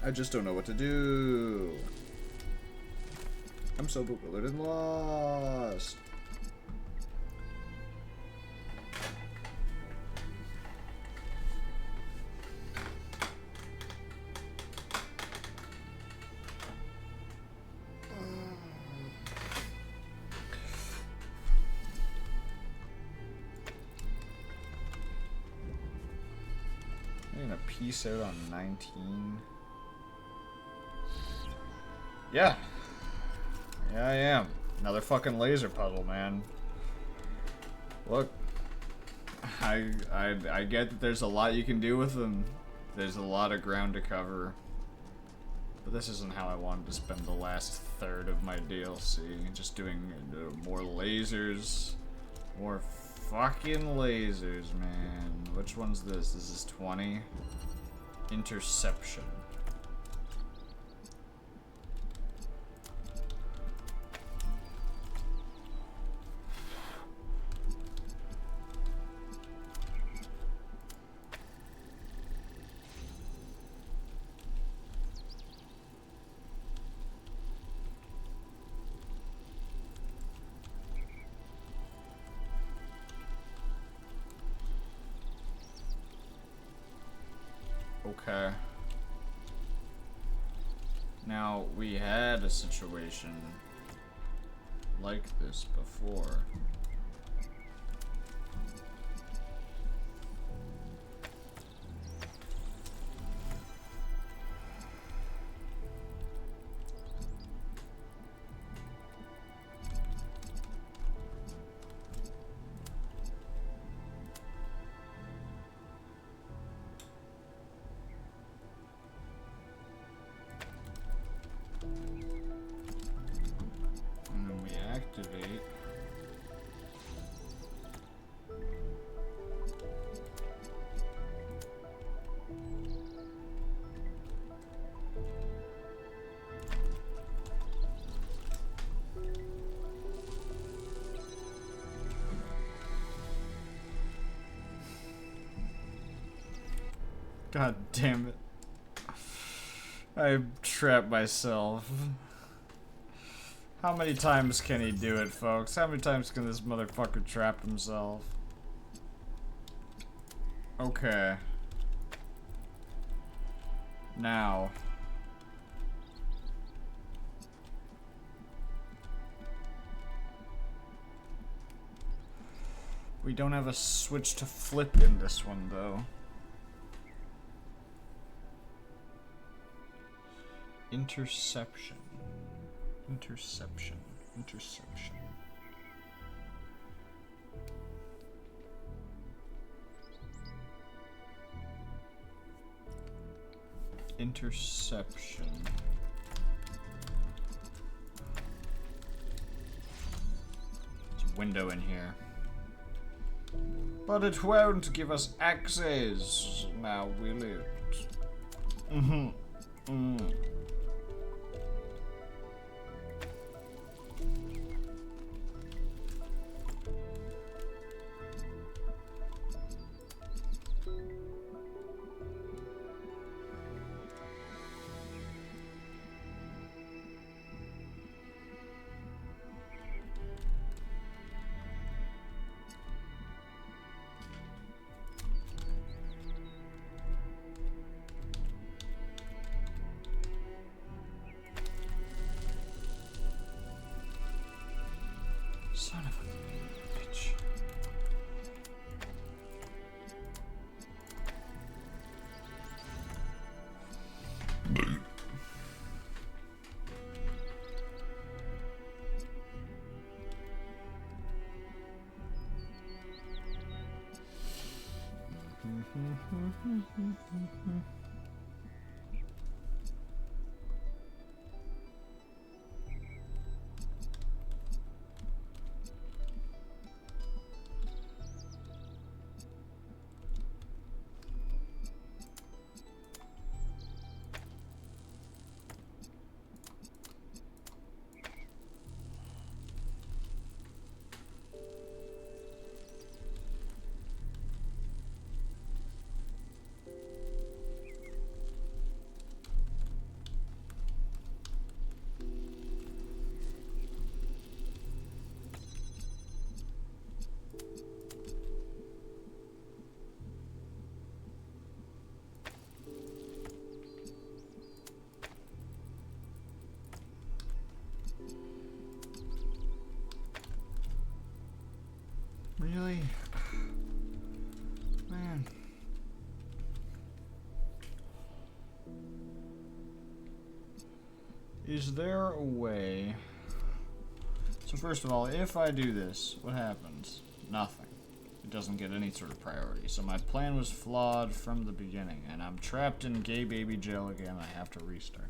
I just don't know what to do. I'm so bewildered and lost. I'm gonna peace out on 19. Yeah. Yeah, I am. Another fucking laser puzzle, man. Look. I get that there's a lot you can do with them. There's a lot of ground to cover. But this isn't how I wanted to spend the last third of my DLC. Just doing more lasers. More fucking lasers, man. Which one's this? This is 20. Interception. Okay. Now, we had a situation like this before. And then we activate. God damn it. I trapped myself. How many times can he do it, folks? How many times can this motherfucker trap himself? Okay. Now. We don't have a switch to flip in this one, though. Interception. Interception. Interception. Interception. There's a window in here. But it won't give us access. Now will it? Son of a bitch. Really? Man. Is there a way? So first of all, if I do this, what happens? Nothing. It doesn't get any sort of priority. So my plan was flawed from the beginning, and I'm trapped in gay baby jail again. I have to restart.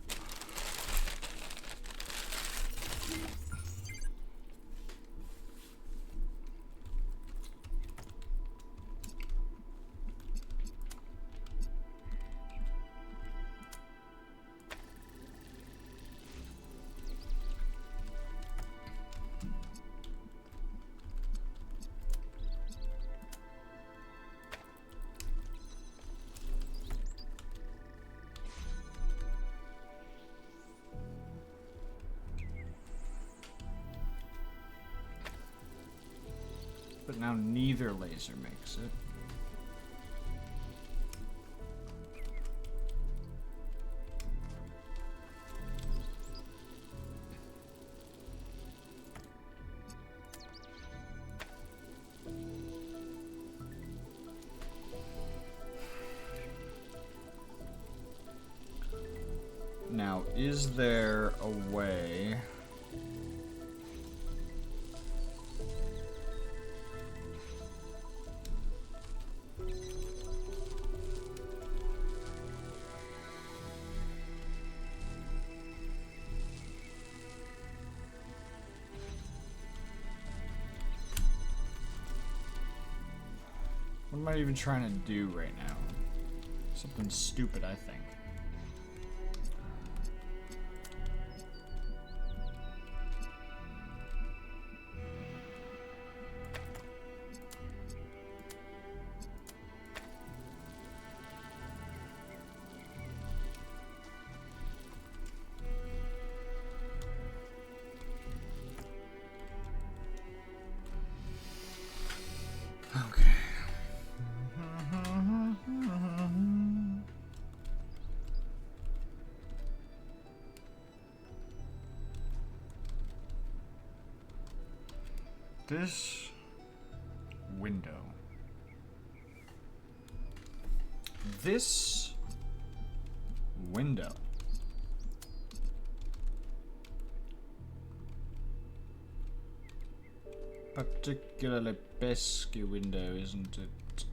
But now neither laser makes it. Now, is there a way... What am I even trying to do right now? Something stupid, I think. Okay. This window. This window. Particularly pesky window, isn't it?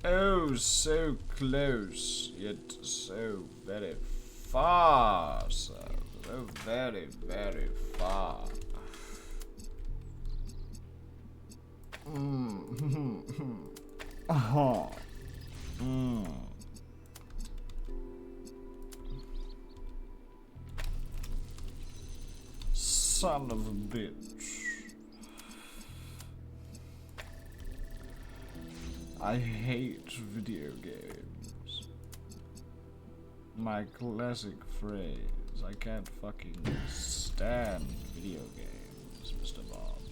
Oh, so close, yet so very far, sir. So very, very far. Son of a bitch. I hate video games. My classic phrase. I can't fucking stand video games, Mr. Bond.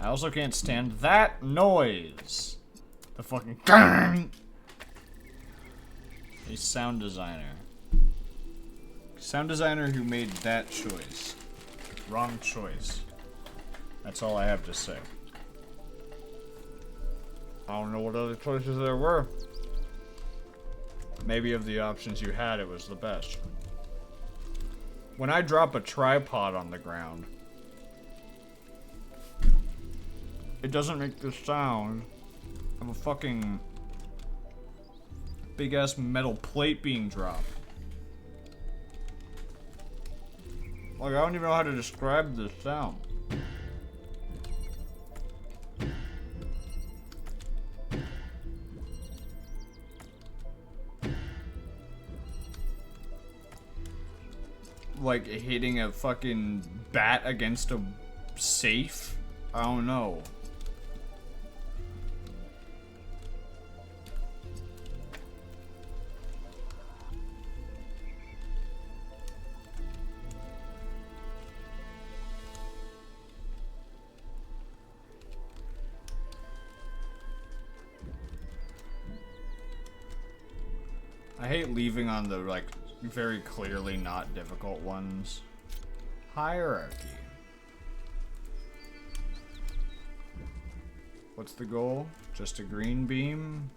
I also can't stand that noise. The fucking a sound designer. Sound designer who made that choice. Wrong choice. That's all I have to say. I don't know what other choices there were. Maybe of the options you had, it was the best. When I drop a tripod on the ground, it doesn't make the sound of a fucking big ass metal plate being dropped. Like, I don't even know how to describe this sound. Like hitting a fucking bat against a safe? I don't know. I hate leaving on the, like, very clearly not difficult ones. Hierarchy. What's the goal? Just a green beam?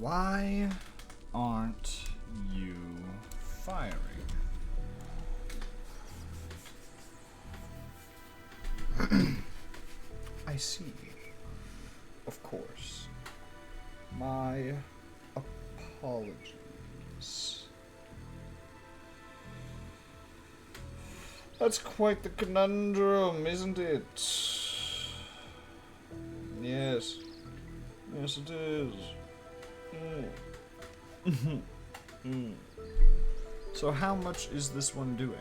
Why aren't you firing? I see. Of course. My apologies. That's quite the conundrum, isn't it? Yes. Yes, it is. So how much is this one doing?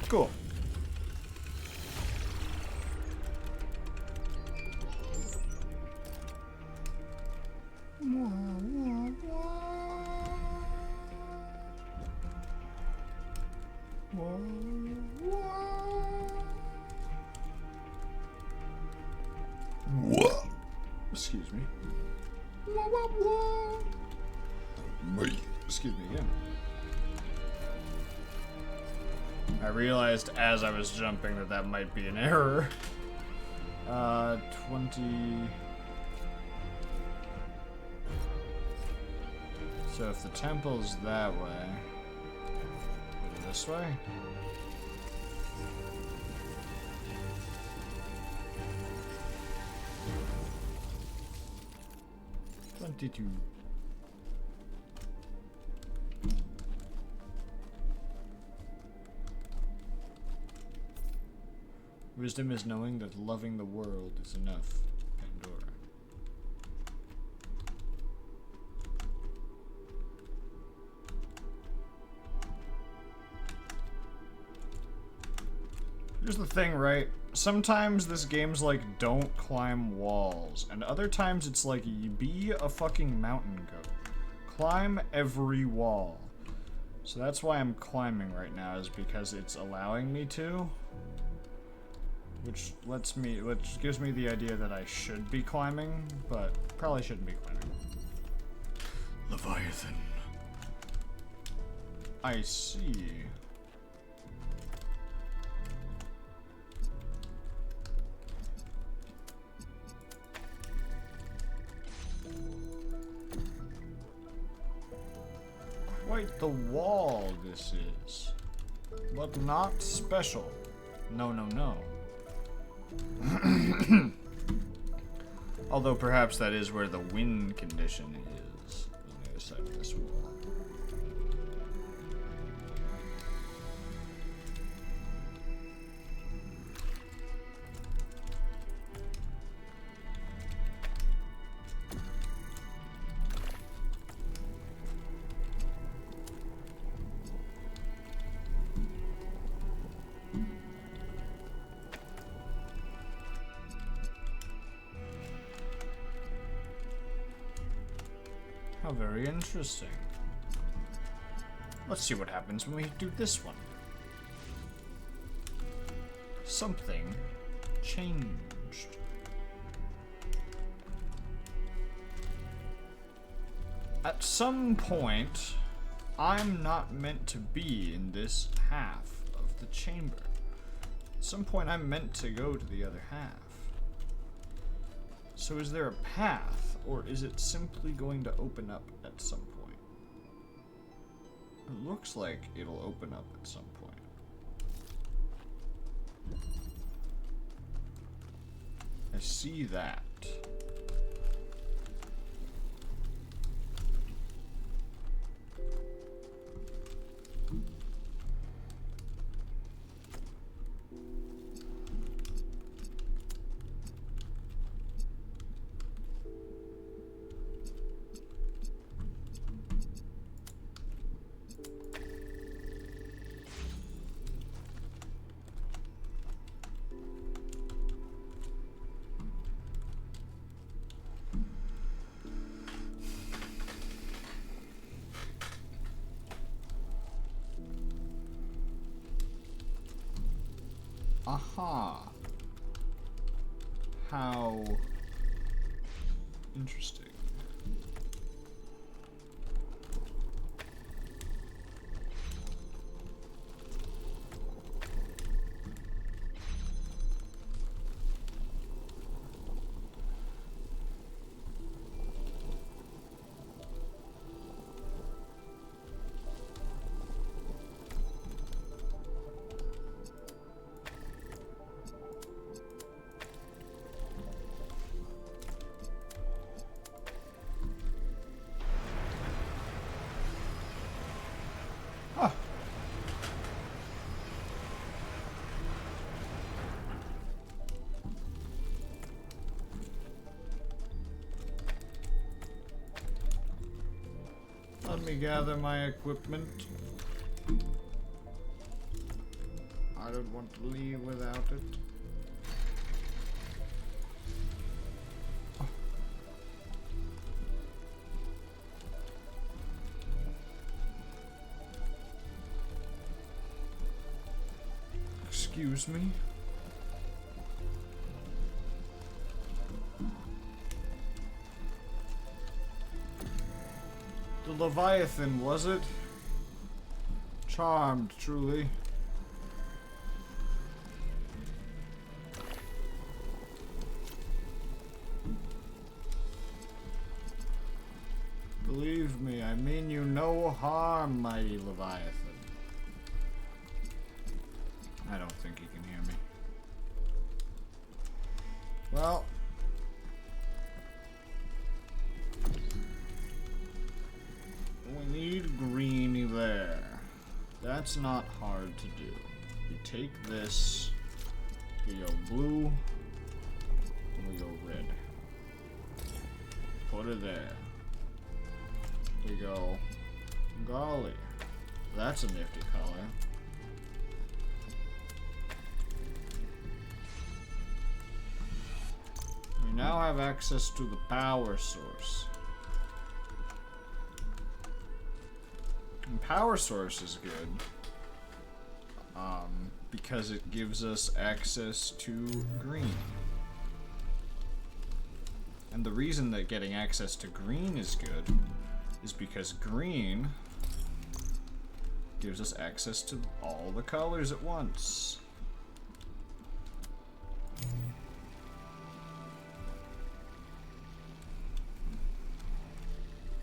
Cool. Excuse me. Excuse me again. I realized as I was jumping that that might be an error. 20... So if the temple's that way, go this way? $22. Wisdom is knowing that loving the world is enough. Pandora. Here's the thing, right? Sometimes this game's like, don't climb walls. And other times it's like, you be a fucking mountain goat. Climb every wall. So that's why I'm climbing right now, is because it's allowing me to. Which gives me the idea that I should be climbing, but probably shouldn't be climbing. Leviathan. I see. Quite the wall this is. But not special. No, no, no. Although perhaps that is where the win condition is, on the other side of this wall. How very interesting. Let's see what happens when we do this one. Something changed. At some point, I'm not meant to be in this half of the chamber. At some point, I'm meant to go to the other half. So is there a path, or is it simply going to open up at some point? It looks like it'll open up at some point. I see that. Aha. How interesting. Huh. Let me gather my equipment. I don't want to leave without it. Excuse me? The Leviathan, was it? Charmed, truly. Believe me, I mean you no harm, mighty Leviathan. I don't think he can hear me. Well. We need greeny there. That's not hard to do. We take this, we go blue, and we go red. Put it there. We go, golly, that's a nifty color. We now have access to the power source. And power source is good. Because it gives us access to green. And the reason that getting access to green is good is because green gives us access to all the colors at once.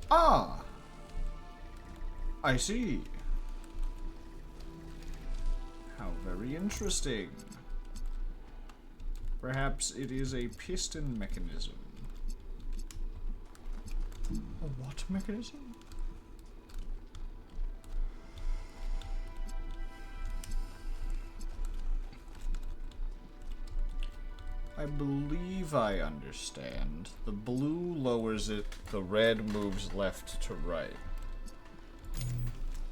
Ah! I see. How very interesting. Perhaps it is a piston mechanism. A what mechanism? I believe I understand. The blue lowers it, the red moves left to right.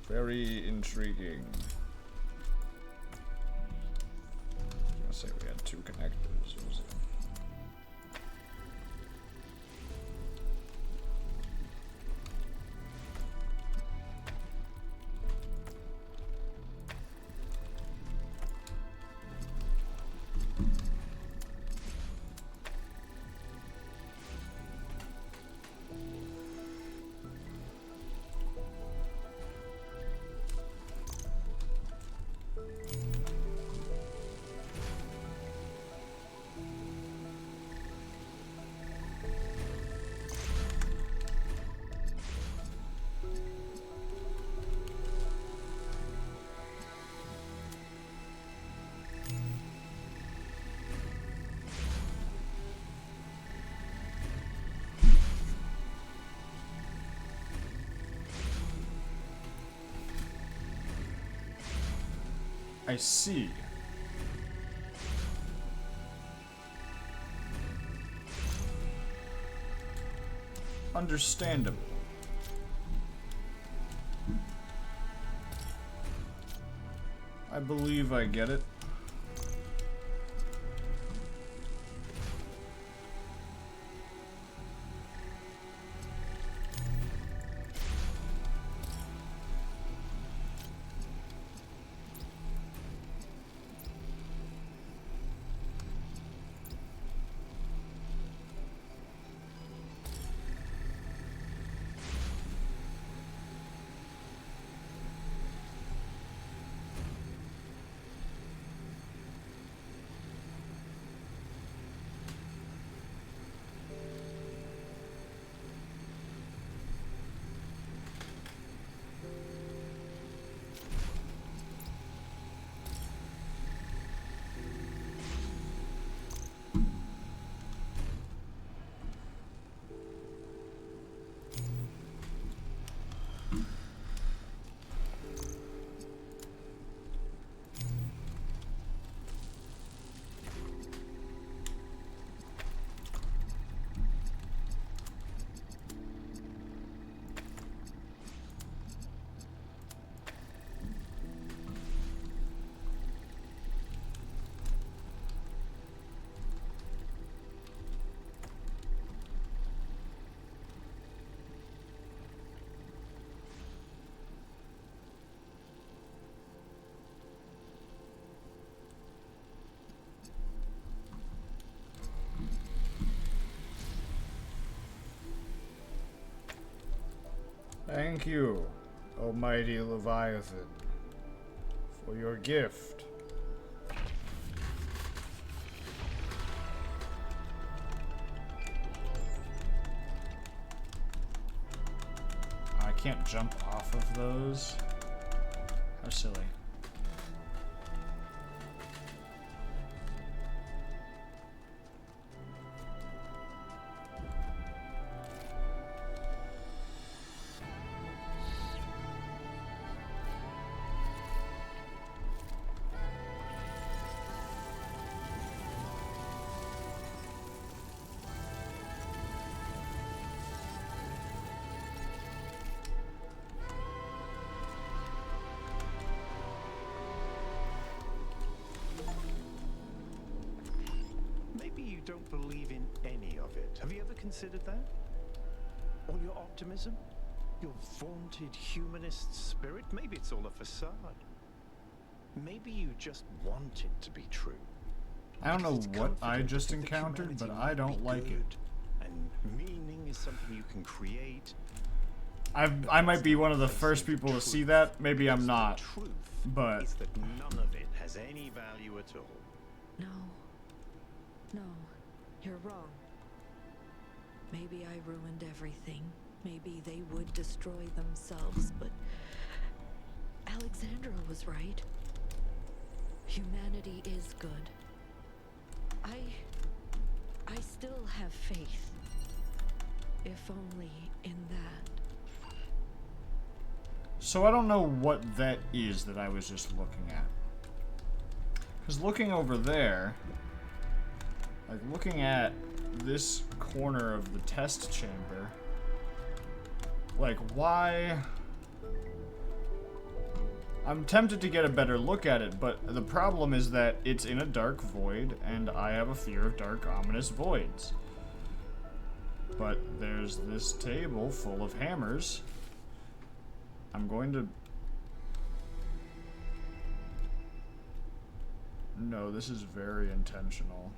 Very intriguing. I was gonna say we had two connectors. Was it? I see. Understandable. I believe I get it. Thank you, almighty Leviathan, for your gift. I can't jump off of those. How silly. Maybe you don't believe in any of it. Have you ever considered that? Or your optimism? Your vaunted humanist spirit? Maybe it's all a facade. Maybe you just want it to be true. I don't know Because it's what I comforting just to think that encountered, but humanity I don't might be like it. good, and meaning is something you can create. I might be one of the first people to see that. Maybe I'm not. The truth but- is that none of it has any value at all. No. No, you're wrong. Maybe I ruined everything. Maybe they would destroy themselves, but Alexandra was right. Humanity is good. I still have faith. If only in that. So I don't know what that is that I was just looking at. Because looking over there, like looking at this corner of the test chamber, like why? I'm tempted to get a better look at it, but the problem is that it's in a dark void, and I have a fear of dark, ominous voids. But there's this table full of hammers. I'm going to... No, this is very intentional.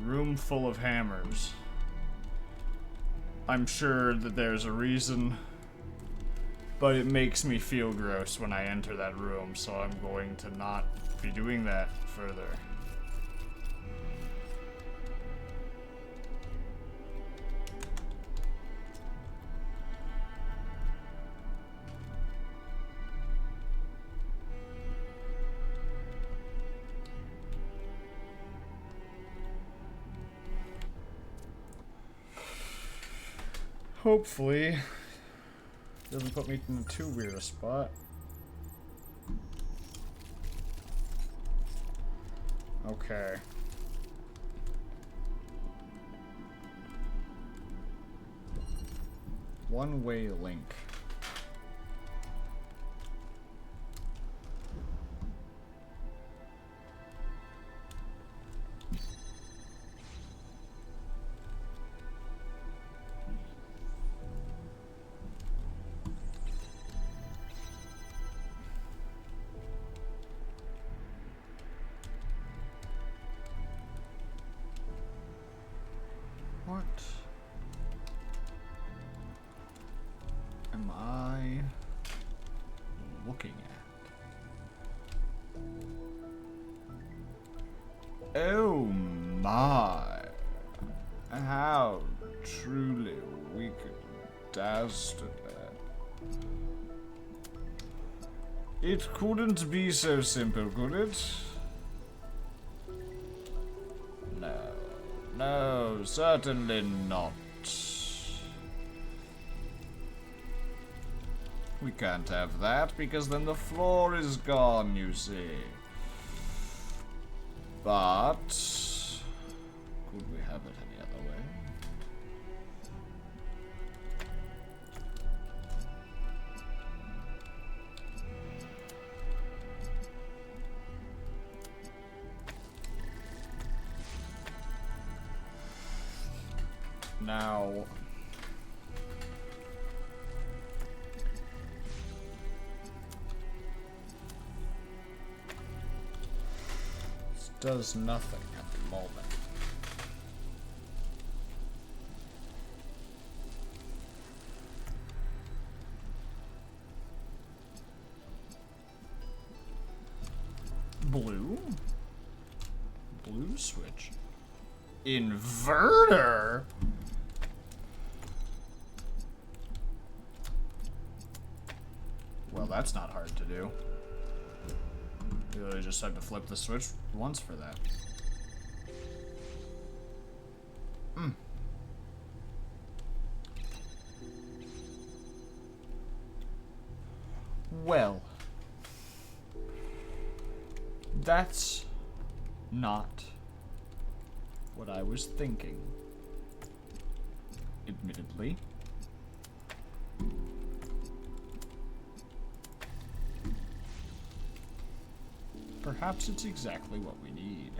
Room full of hammers. I'm sure that there's a reason, but it makes me feel gross when I enter that room, so I'm going to not be doing that further. Hopefully, it doesn't put me in too weird a spot. Okay. One-way link. What am I looking at? Oh my! How truly wicked and dastardly. It couldn't be so simple, could it? No, certainly not. We can't have that, because then the floor is gone, you see. But could we have it any other way? Now, this does nothing at the moment. blue switch. Inverter? Well, that's not hard to do. You really just had to flip the switch once for that. Well, that's not what I was thinking, admittedly. Perhaps it's exactly what we need.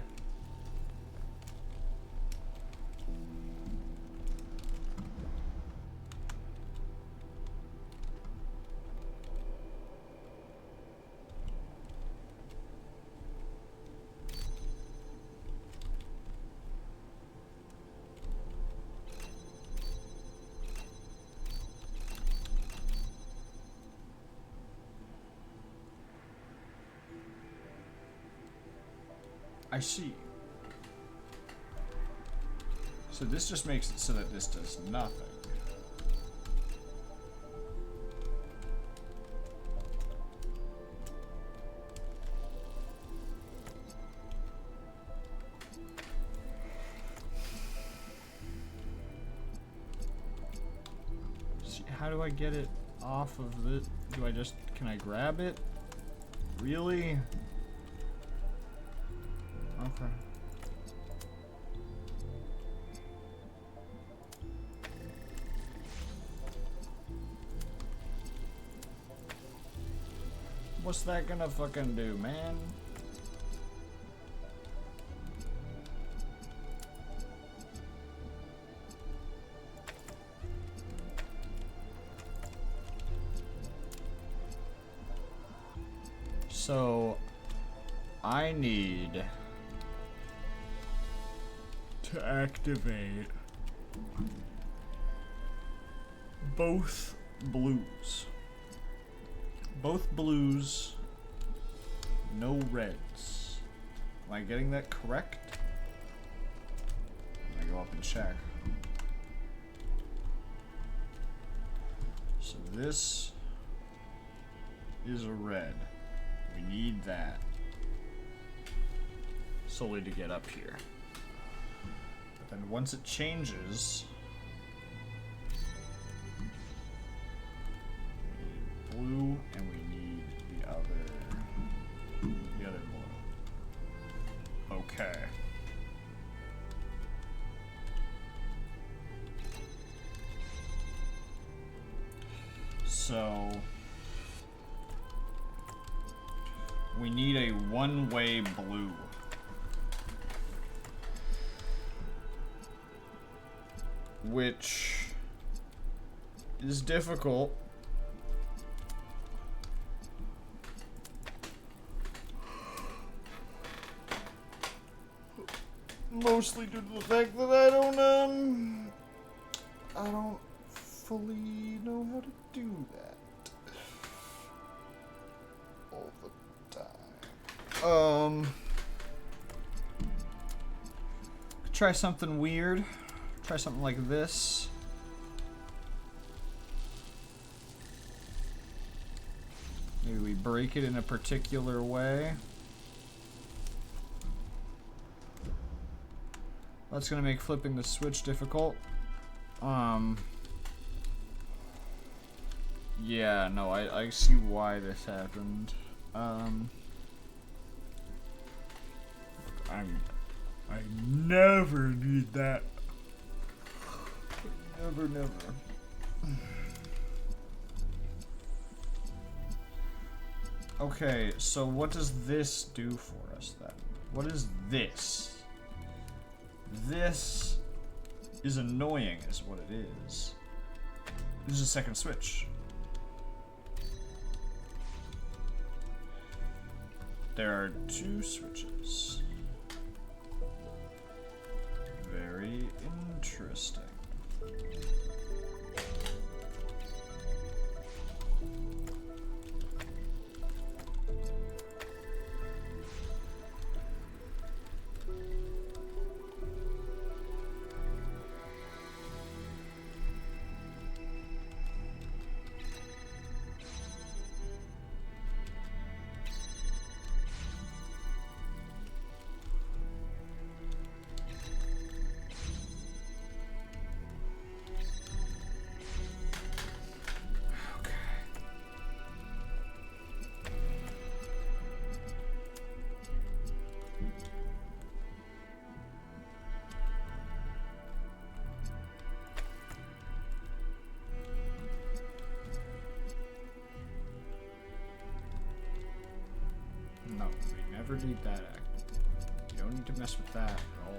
I see. So this just makes it so that this does nothing. See, how do I get it off of the... can I grab it? Really? Okay. What's that gonna fucking do, man? So, I need to activate both blues. Both blues, no reds. Am I getting that correct? I'm gonna go up and check. So this is a red. We need that solely to get up here. But then once it changes, we need blue and we need the other blue. Okay. So we need a one-way blue. Which is difficult. Mostly due to the fact that I don't fully know how to do that all the time. Try something weird. Try something like this. Maybe we break it in a particular way. That's gonna make flipping the switch difficult. Yeah, no, I see why this happened. I never need that. Never. Okay, so what does this do for us then? What is this? This is annoying is what it is. This is a second switch. There are two switches. Very interesting. never need that active. You don't need to mess with that at all.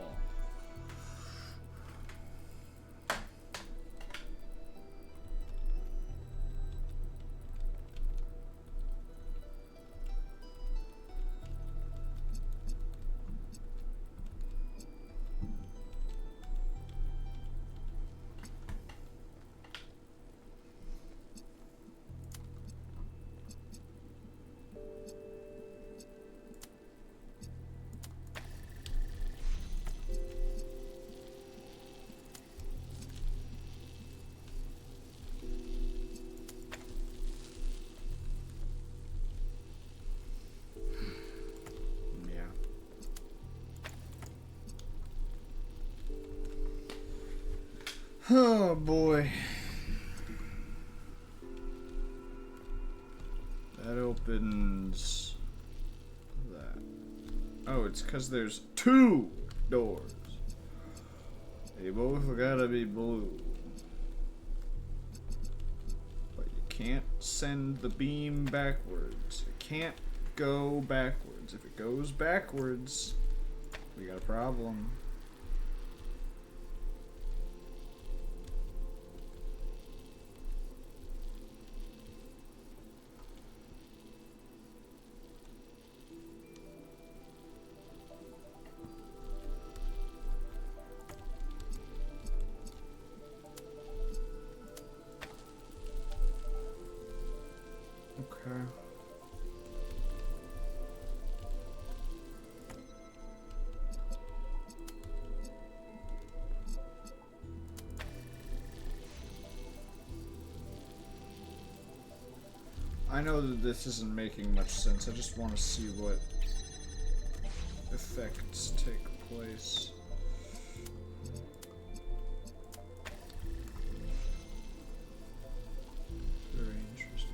Oh boy. That opens that. Oh, it's because there's 2 doors. They both gotta be blue. But you can't send the beam backwards. It can't go backwards. If it goes backwards, we got a problem. Okay. I know that this isn't making much sense. I just want to see what effects take place. Very interesting.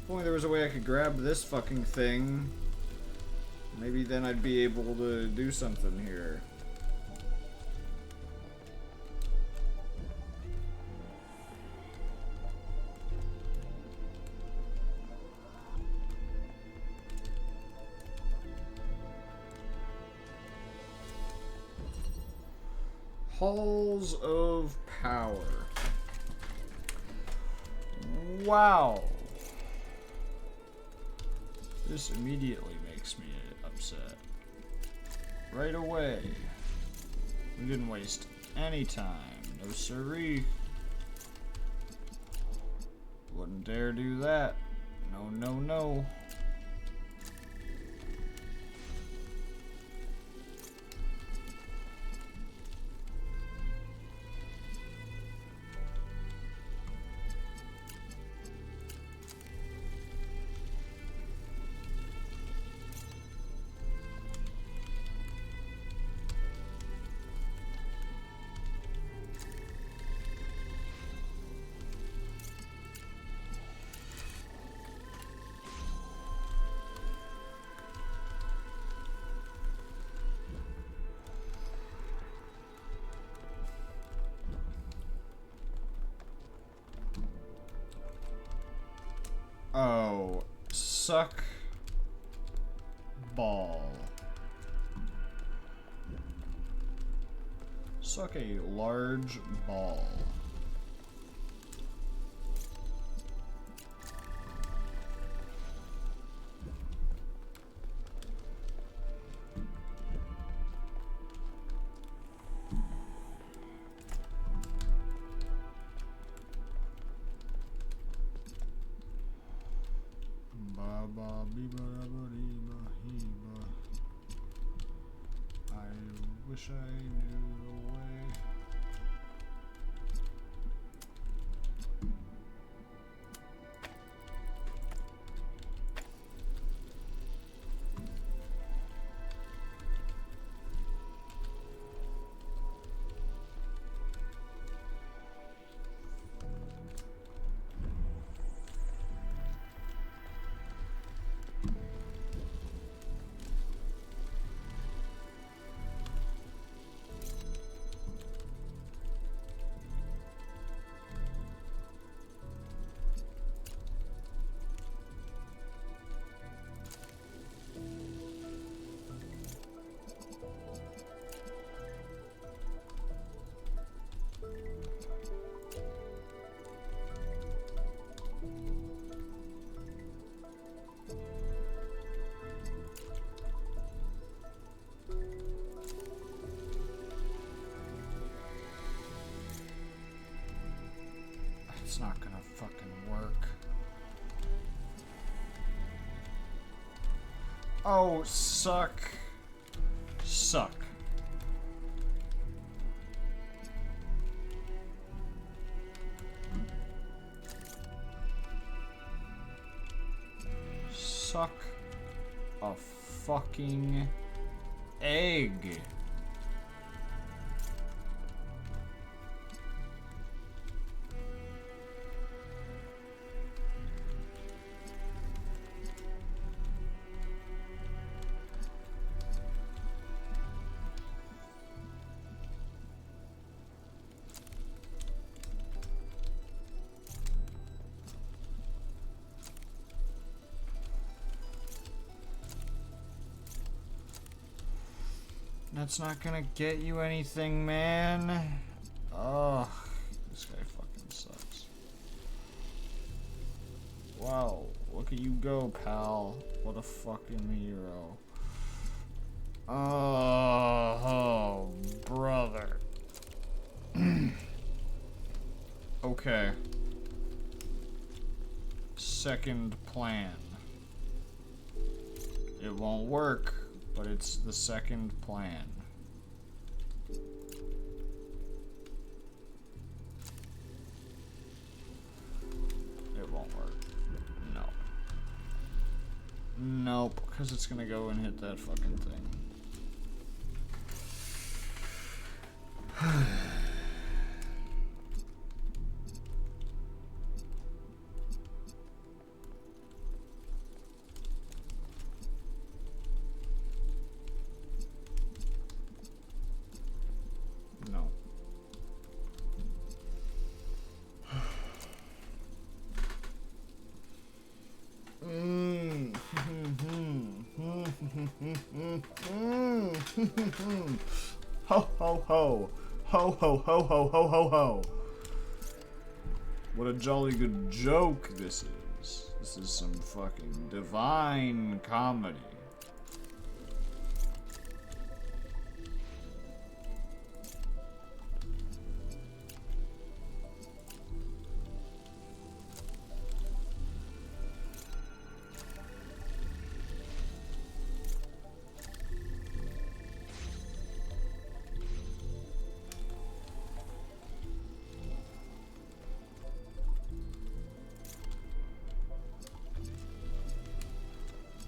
If only there was a way I could grab this fucking thing. Maybe then I'd be able to do something here. Halls of Power. Wow. This immediately makes me upset. Right away. We didn't waste any time. No siree. Wouldn't dare do that. No, no, no. Oh, suck ball. Suck a large ball. I wish I knew the way. It's not gonna fucking work. Oh, suck. Suck. Suck a fucking egg. That's not gonna get you anything, man. Ugh, this guy fucking sucks. Wow, look at you go, pal. What a fucking hero. Oh, brother. Okay. Second plan. It won't work, but it's the second plan. It won't work. No. Nope, because it's gonna go and hit that fucking thing. No. Ho ho ho. Ho ho ho ho ho ho ho. What a jolly good joke this is. This is some fucking divine comedy.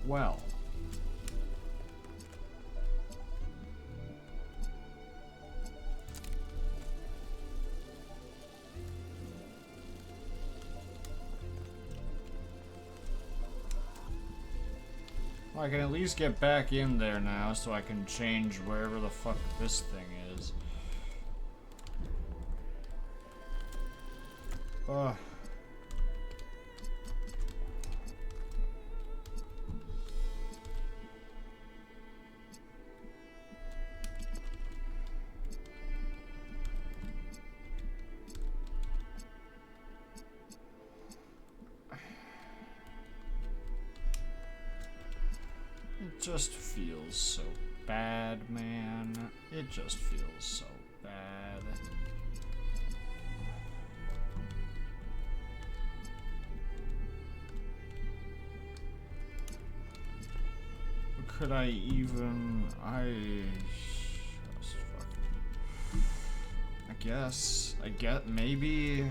Well. I can at least get back in there now so I can change wherever the fuck this thing is. Ugh. It just feels so bad, man. It just feels so bad. Could I even... just fucking... I get maybe...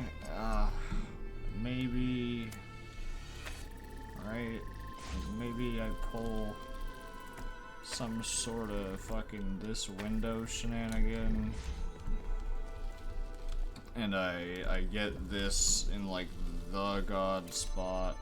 maybe... Right? Maybe I pull some sort of fucking this window shenanigan, and I get this in like the god spot.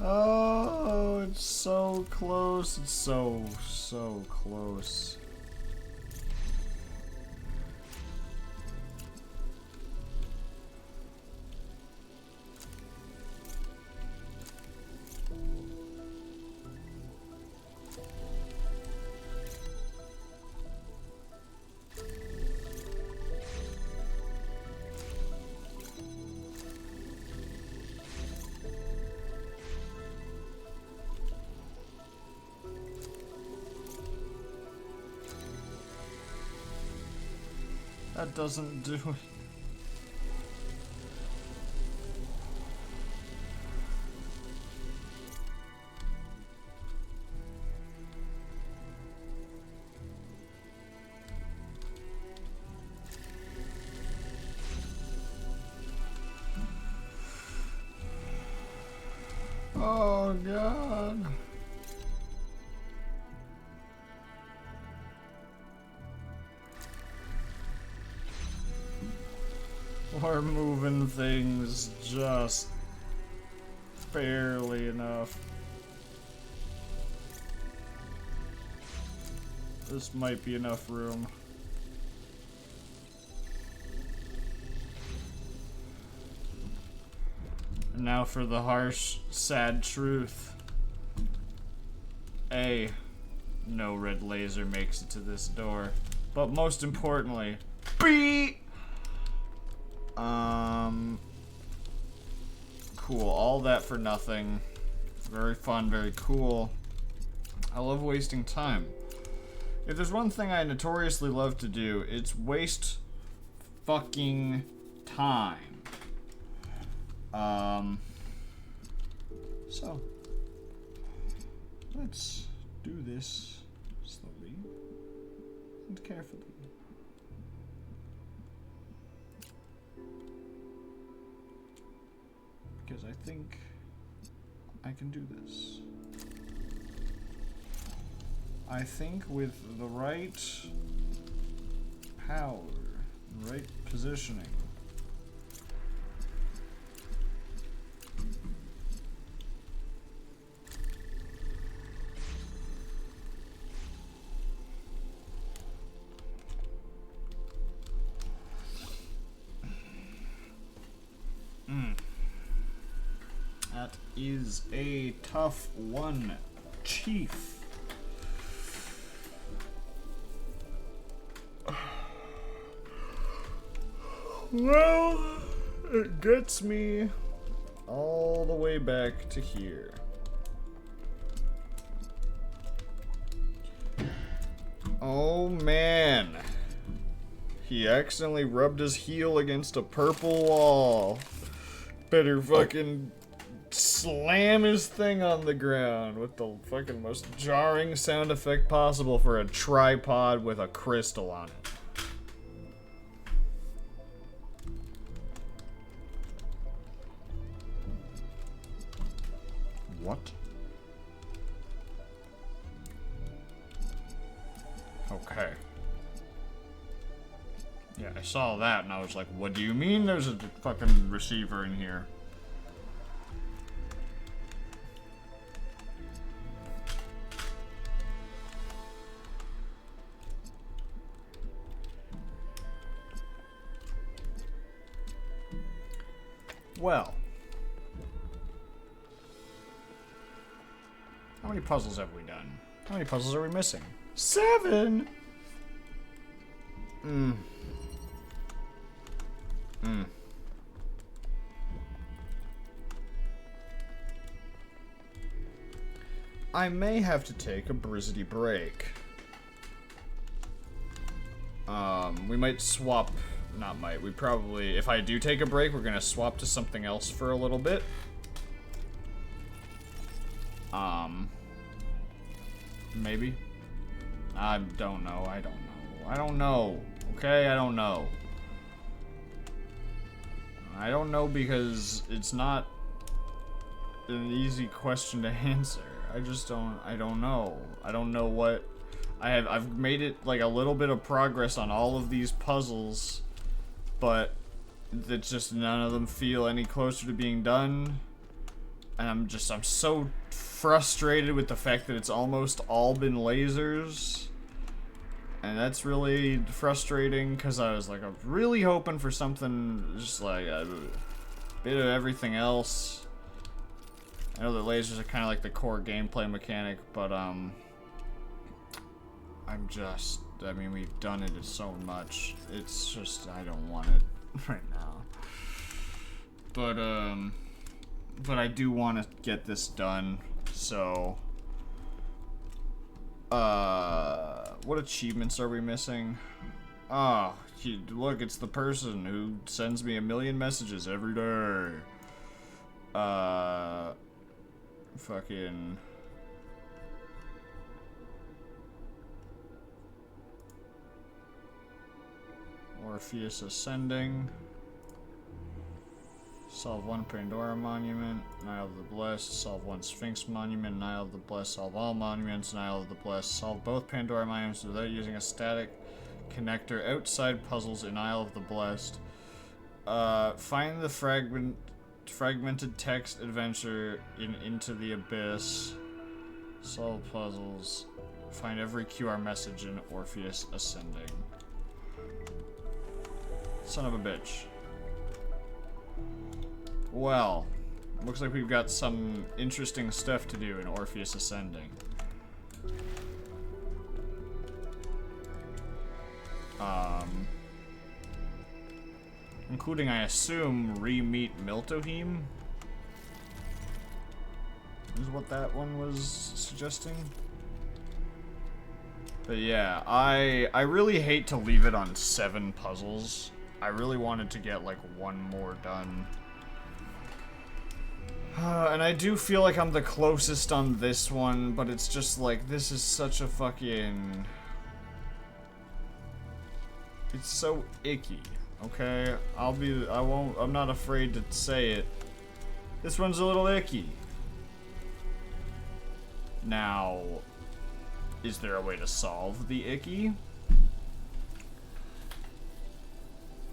Oh, it's so close. It's so close. That doesn't do it. Oh God. We're moving things just barely enough. This might be enough room. And now for the harsh, sad truth. A, no red laser makes it to this door. But most importantly, B, cool, all that for nothing. Very fun, very cool. I love wasting time. If there's one thing I notoriously love to do, it's waste fucking time. So let's do this slowly and carefully. Because I think I can do this. I think with the right power, right positioning, that is a tough one, Chief. Well, it gets me all the way back to here. Oh man. He accidentally rubbed his heel against a purple wall. Better fucking slam his thing on the ground with the fucking most jarring sound effect possible for a tripod with a crystal on it. What? Okay. Yeah, I saw that and I was like, what do you mean there's a fucking receiver in here? Well. How many puzzles have we done? How many puzzles are we missing? 7! I may have to take a brizzity break. We might swap... Not might. We probably... If I do take a break, we're gonna swap to something else for a little bit. Maybe? I don't know. I don't know. I don't know. Okay? I don't know. I don't know because it's not an easy question to answer. I just don't... I don't know. I don't know what... I've made it like a little bit of progress on all of these puzzles, but it's just none of them feel any closer to being done. And I'm so frustrated with the fact that it's almost all been lasers. And that's really frustrating, because I was like, I'm really hoping for something just like a bit of everything else. I know that lasers are kind of like the core gameplay mechanic, but I mean, we've done it so much. It's just, I don't want it right now. But I do want to get this done, so... what achievements are we missing? Oh, look, it's the person who sends me 1,000,000 messages every day. Fucking... Orpheus Ascending. Solve 1 Pandora Monument, Nile of the Blessed, solve 1 Sphinx Monument, Nile of the Blessed, solve all monuments, Nile of the Blessed, solve both Pandora Monuments without using a static connector outside puzzles in Nile of the Blessed. Find the fragmented text adventure in Into the Abyss, solve puzzles, find every QR message in Orpheus Ascending. Son of a bitch. Well, looks like we've got some interesting stuff to do in Orpheus Ascending. Including, I assume, re-meet Miltohim? Is what that one was suggesting? But yeah, I really hate to leave it on 7 puzzles. I really wanted to get, like, 1 more done. And I do feel like I'm the closest on this one, but it's just like, this is such a fucking... It's so icky, okay? I'm not afraid to say it. This one's a little icky. Now, is there a way to solve the icky?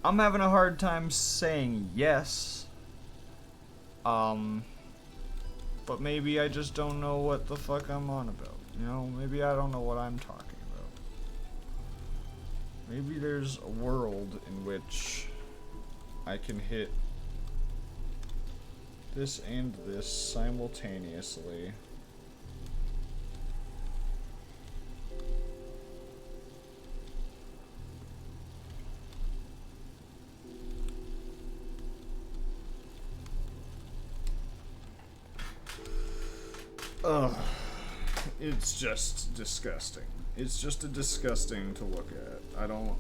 I'm having a hard time saying yes. But maybe I just don't know what the fuck I'm on about. You know, maybe I don't know what I'm talking about. Maybe there's a world in which I can hit this and this simultaneously. Ugh. It's just disgusting. It's just disgusting to look at. I don't...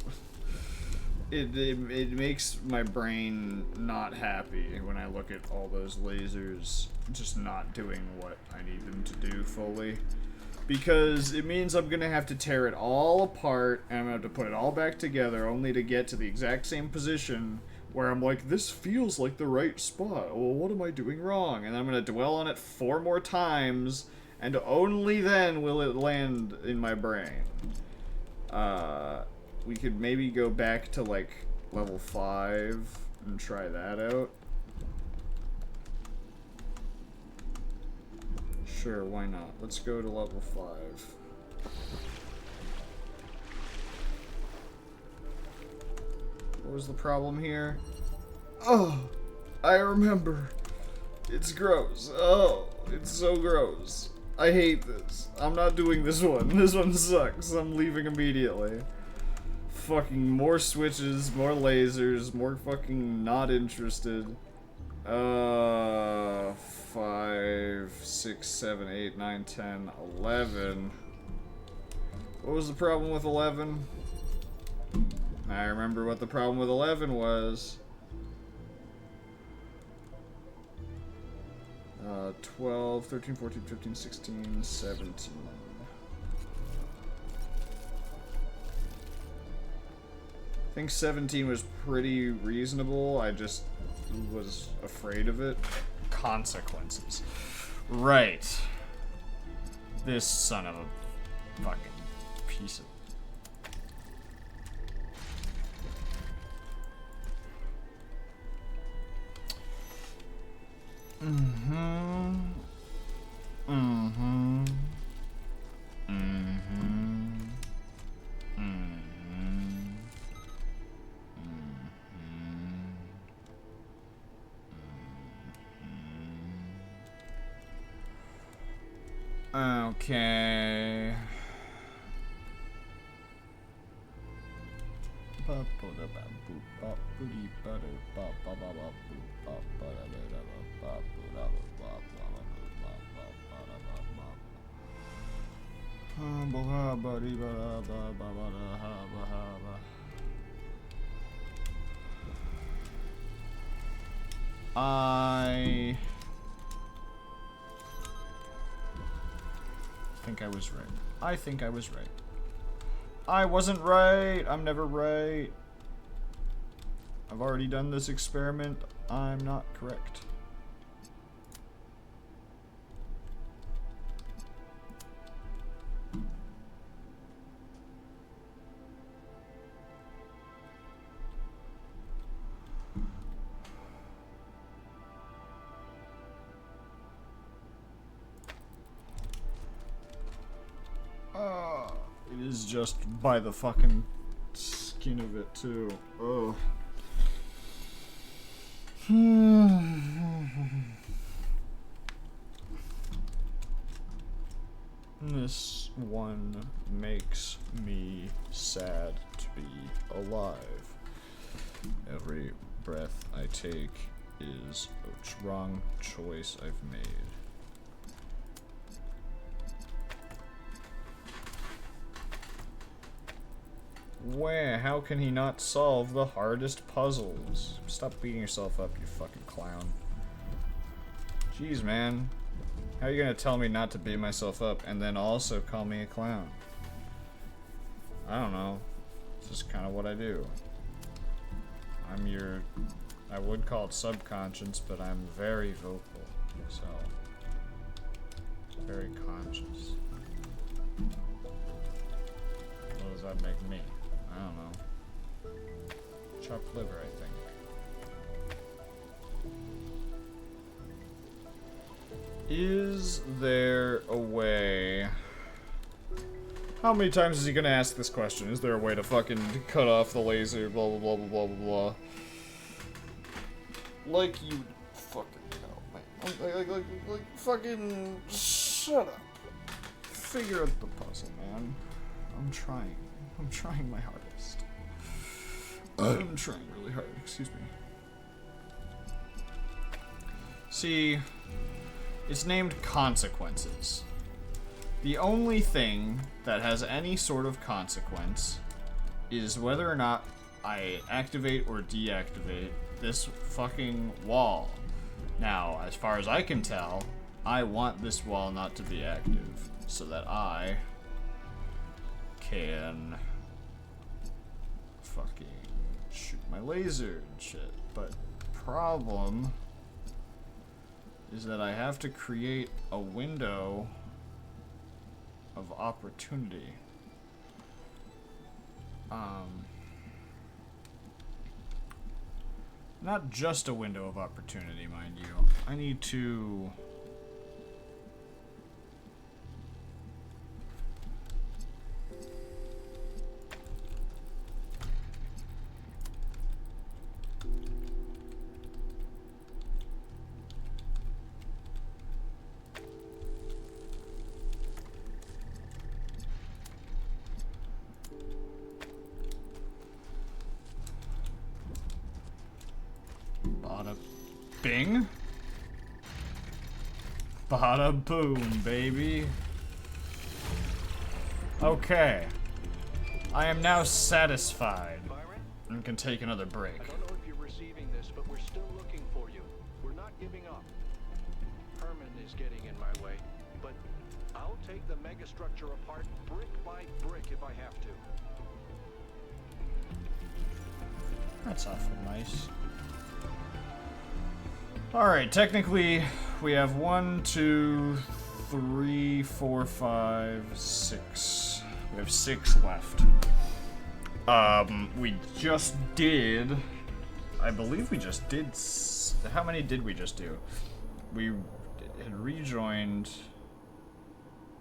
It makes my brain not happy when I look at all those lasers just not doing what I need them to do fully. Because it means I'm gonna have to tear it all apart, and I'm gonna have to put it all back together, only to get to the exact same position where I'm like, this feels like the right spot. Well, what am I doing wrong? And I'm gonna dwell on it 4 more times, and only then will it land in my brain. We could maybe go back to, like, level 5 and try that out. Sure, why not? Let's go to level 5. What was the problem here? Oh, I remember. It's gross. Oh, it's so gross. I hate this. I'm not doing this one. This one sucks. I'm leaving immediately. Fucking more switches, more lasers, more fucking not interested. 5, 6, 7, 8, 9, 10, 11. What was the problem with 11? I remember what the problem with 11 was. 12, 13, 14, 15, 16, 17. I think 17 was pretty reasonable. I just was afraid of it. Consequences. Right. This son of a fucking piece of... Okay. I think I was right. I think I was right. I wasn't right. I'm never right. I've already done this experiment. I'm not correct. It is just by the fucking skin of it, too. Oh. This one makes me sad to be alive. Every breath I take is a wrong choice I've made. Where? How can he not solve the hardest puzzles? Stop beating yourself up, you fucking clown. Jeez, man. How are you gonna tell me not to beat myself up and then also call me a clown? I don't know. It's just kind of what I do. I'm your... I would call it subconscious, but I'm very vocal, so... Very conscious. What does that make me? I don't know. Chopped liver, I think. Is there a way... How many times is he gonna ask this question? Is there a way to fucking cut off the laser, blah blah blah blah blah blah blah. Like you fucking know, man. Like fucking shut up. Figure out the puzzle, man. I'm trying. I'm trying my hardest. I'm trying really hard, excuse me. See, it's named Consequences. The only thing that has any sort of consequence is whether or not I activate or deactivate this fucking wall. Now, as far as I can tell, I want this wall not to be active so that I can fucking shoot my laser and shit. But problem is that I have to create a window of opportunity. Not just a window of opportunity, mind you. I need to... Bada bing. Bada boom, baby. Okay. I am now satisfied and can take another break. I don't know if you're receiving this, but we're still looking for you. We're not giving up. Herman is getting in my way, but I'll take the megastructure apart brick by brick if I have to. That's awful nice. Alright, technically, we have 1, 2, 3, 4, 5, 6. We have 6 left. We just did... I believe we just did... How many did we just do? We had rejoined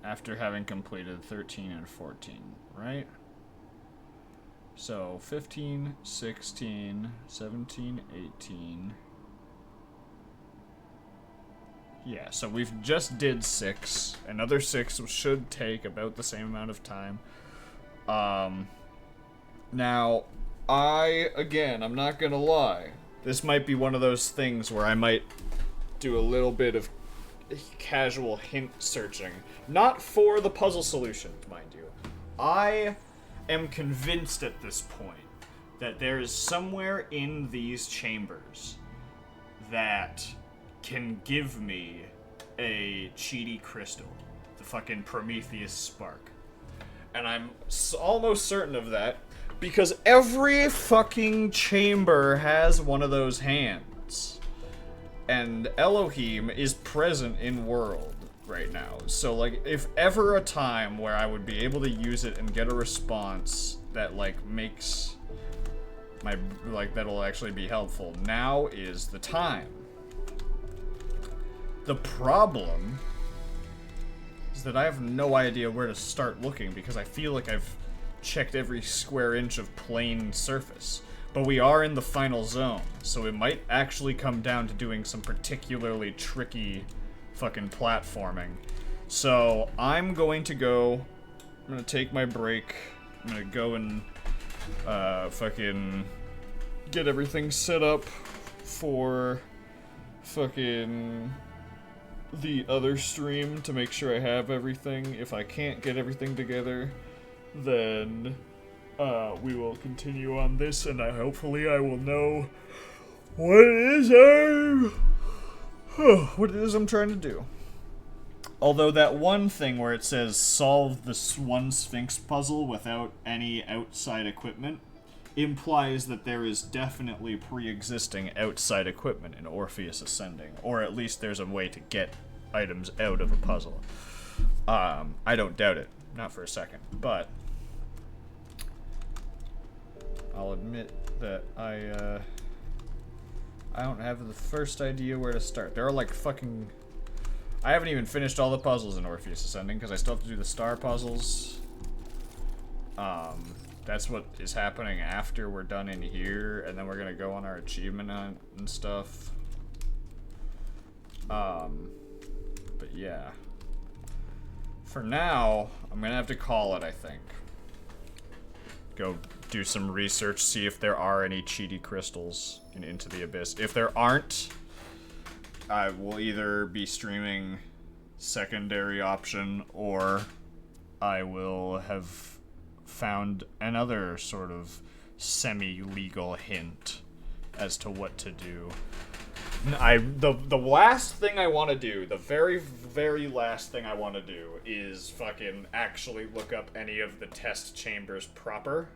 after having completed 13 and 14, right? So 15, 16, 17, 18... Yeah, so we've just did 6. Another 6 should take about the same amount of time. Now, I'm not gonna lie. This might be one of those things where I might do a little bit of casual hint searching. Not for the puzzle solution, mind you. I am convinced at this point that there is somewhere in these chambers that can give me a cheaty crystal. The fucking Prometheus spark. And I'm almost certain of that because every fucking chamber has one of those hands. And Elohim is present in world right now. So, like, if ever a time where I would be able to use it and get a response that, like, makes my, like, that'll actually be helpful, now is the time. The problem is that I have no idea where to start looking because I feel like I've checked every square inch of plane surface. But we are in the final zone, so it might actually come down to doing some particularly tricky fucking platforming. So I'm going to take my break. I'm gonna go and fucking get everything set up for fucking the other stream to make sure I have everything. If I can't get everything together, then we will continue on this, and hopefully I will know what it is I'm trying to do. Although that one thing where it says solve this one Sphinx puzzle without any outside equipment implies that there is definitely pre-existing outside equipment in Orpheus Ascending, or at least there's a way to get items out of a puzzle. I don't doubt it, not for a second, but I'll admit that I don't have the first idea where to start. There are like fucking... I haven't even finished all the puzzles in Orpheus Ascending because I still have to do the star puzzles. That's what is happening after we're done in here, and then we're gonna go on our achievement hunt and stuff. But yeah. For now, I'm gonna have to call it, I think. Go do some research, see if there are any cheaty crystals in Into the Abyss. If there aren't, I will either be streaming secondary option, or I will have found another sort of semi-legal hint as to what to do. The last thing I want to do, the very, very last thing I want to do is fucking actually look up any of the test chambers proper.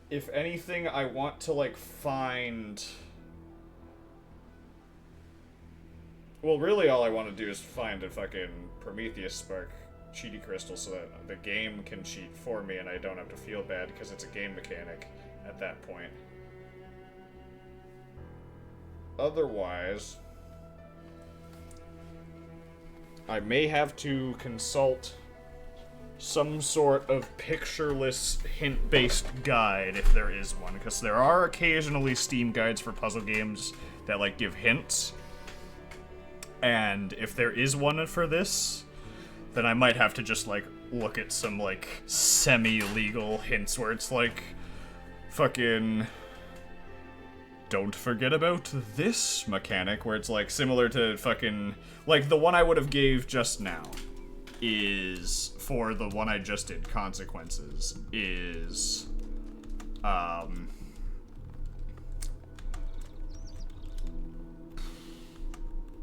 If anything, I want to, like, find... Well, really all I want to do is find a fucking Prometheus spark cheaty crystal so that the game can cheat for me and I don't have to feel bad because it's a game mechanic at that point. Otherwise, I may have to consult some sort of pictureless hint-based guide if there is one, because there are occasionally Steam guides for puzzle games that, like, give hints. And if there is one for this, then I might have to just, like, look at some, like, semi-legal hints where it's like, fucking, don't forget about this mechanic, where it's, like, similar to fucking, like, the one I would have gave just now is, for the one I just did, Consequences, is,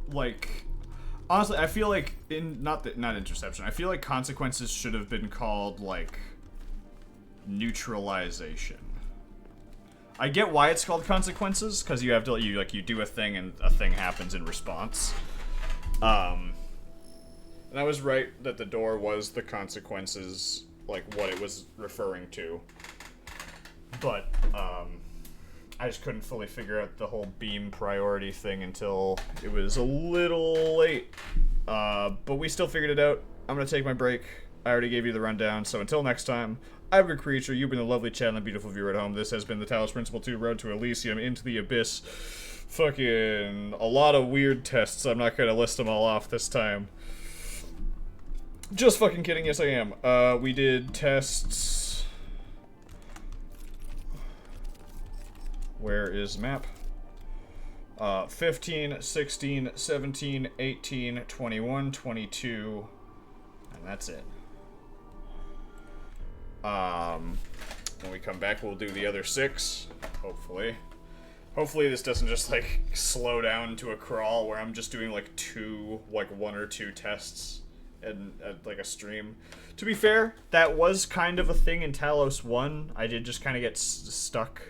like, honestly, I feel like not Interception. I feel like Consequences should have been called, like, Neutralization. I get why it's called Consequences, because you have to, you do a thing and a thing happens in response. And I was right that the door was the consequences, like, what it was referring to. But, I just couldn't fully figure out the whole beam priority thing until it was a little late. But we still figured it out. I'm gonna take my break. I already gave you the rundown, so until next time, I'm a creature, you've been a lovely chat and a beautiful viewer at home. This has been the Talos Principle 2 Road to Elysium, Into the Abyss. Fucking a lot of weird tests. I'm not gonna list them all off this time. Just fucking kidding, yes I am. We did tests... Where is map? 15, 16, 17, 18, 21, 22, and that's it. When we come back, we'll do the other 6, hopefully. Hopefully this doesn't just, like, slow down to a crawl where I'm just doing, like, 1 or 2 tests and like, a stream. To be fair, that was kind of a thing in Talos 1. I did just kind of get stuck.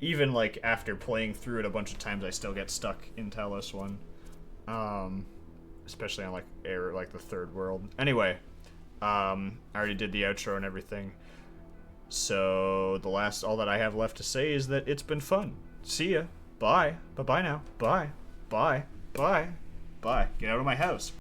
Even, like, after playing through it a bunch of times, I still get stuck in Talos 1. Especially on, like, the third world. Anyway, I already did the outro and everything. So, all that I have left to say is that it's been fun. See ya. Bye. Bye-bye now. Bye. Bye. Bye. Bye. Get out of my house.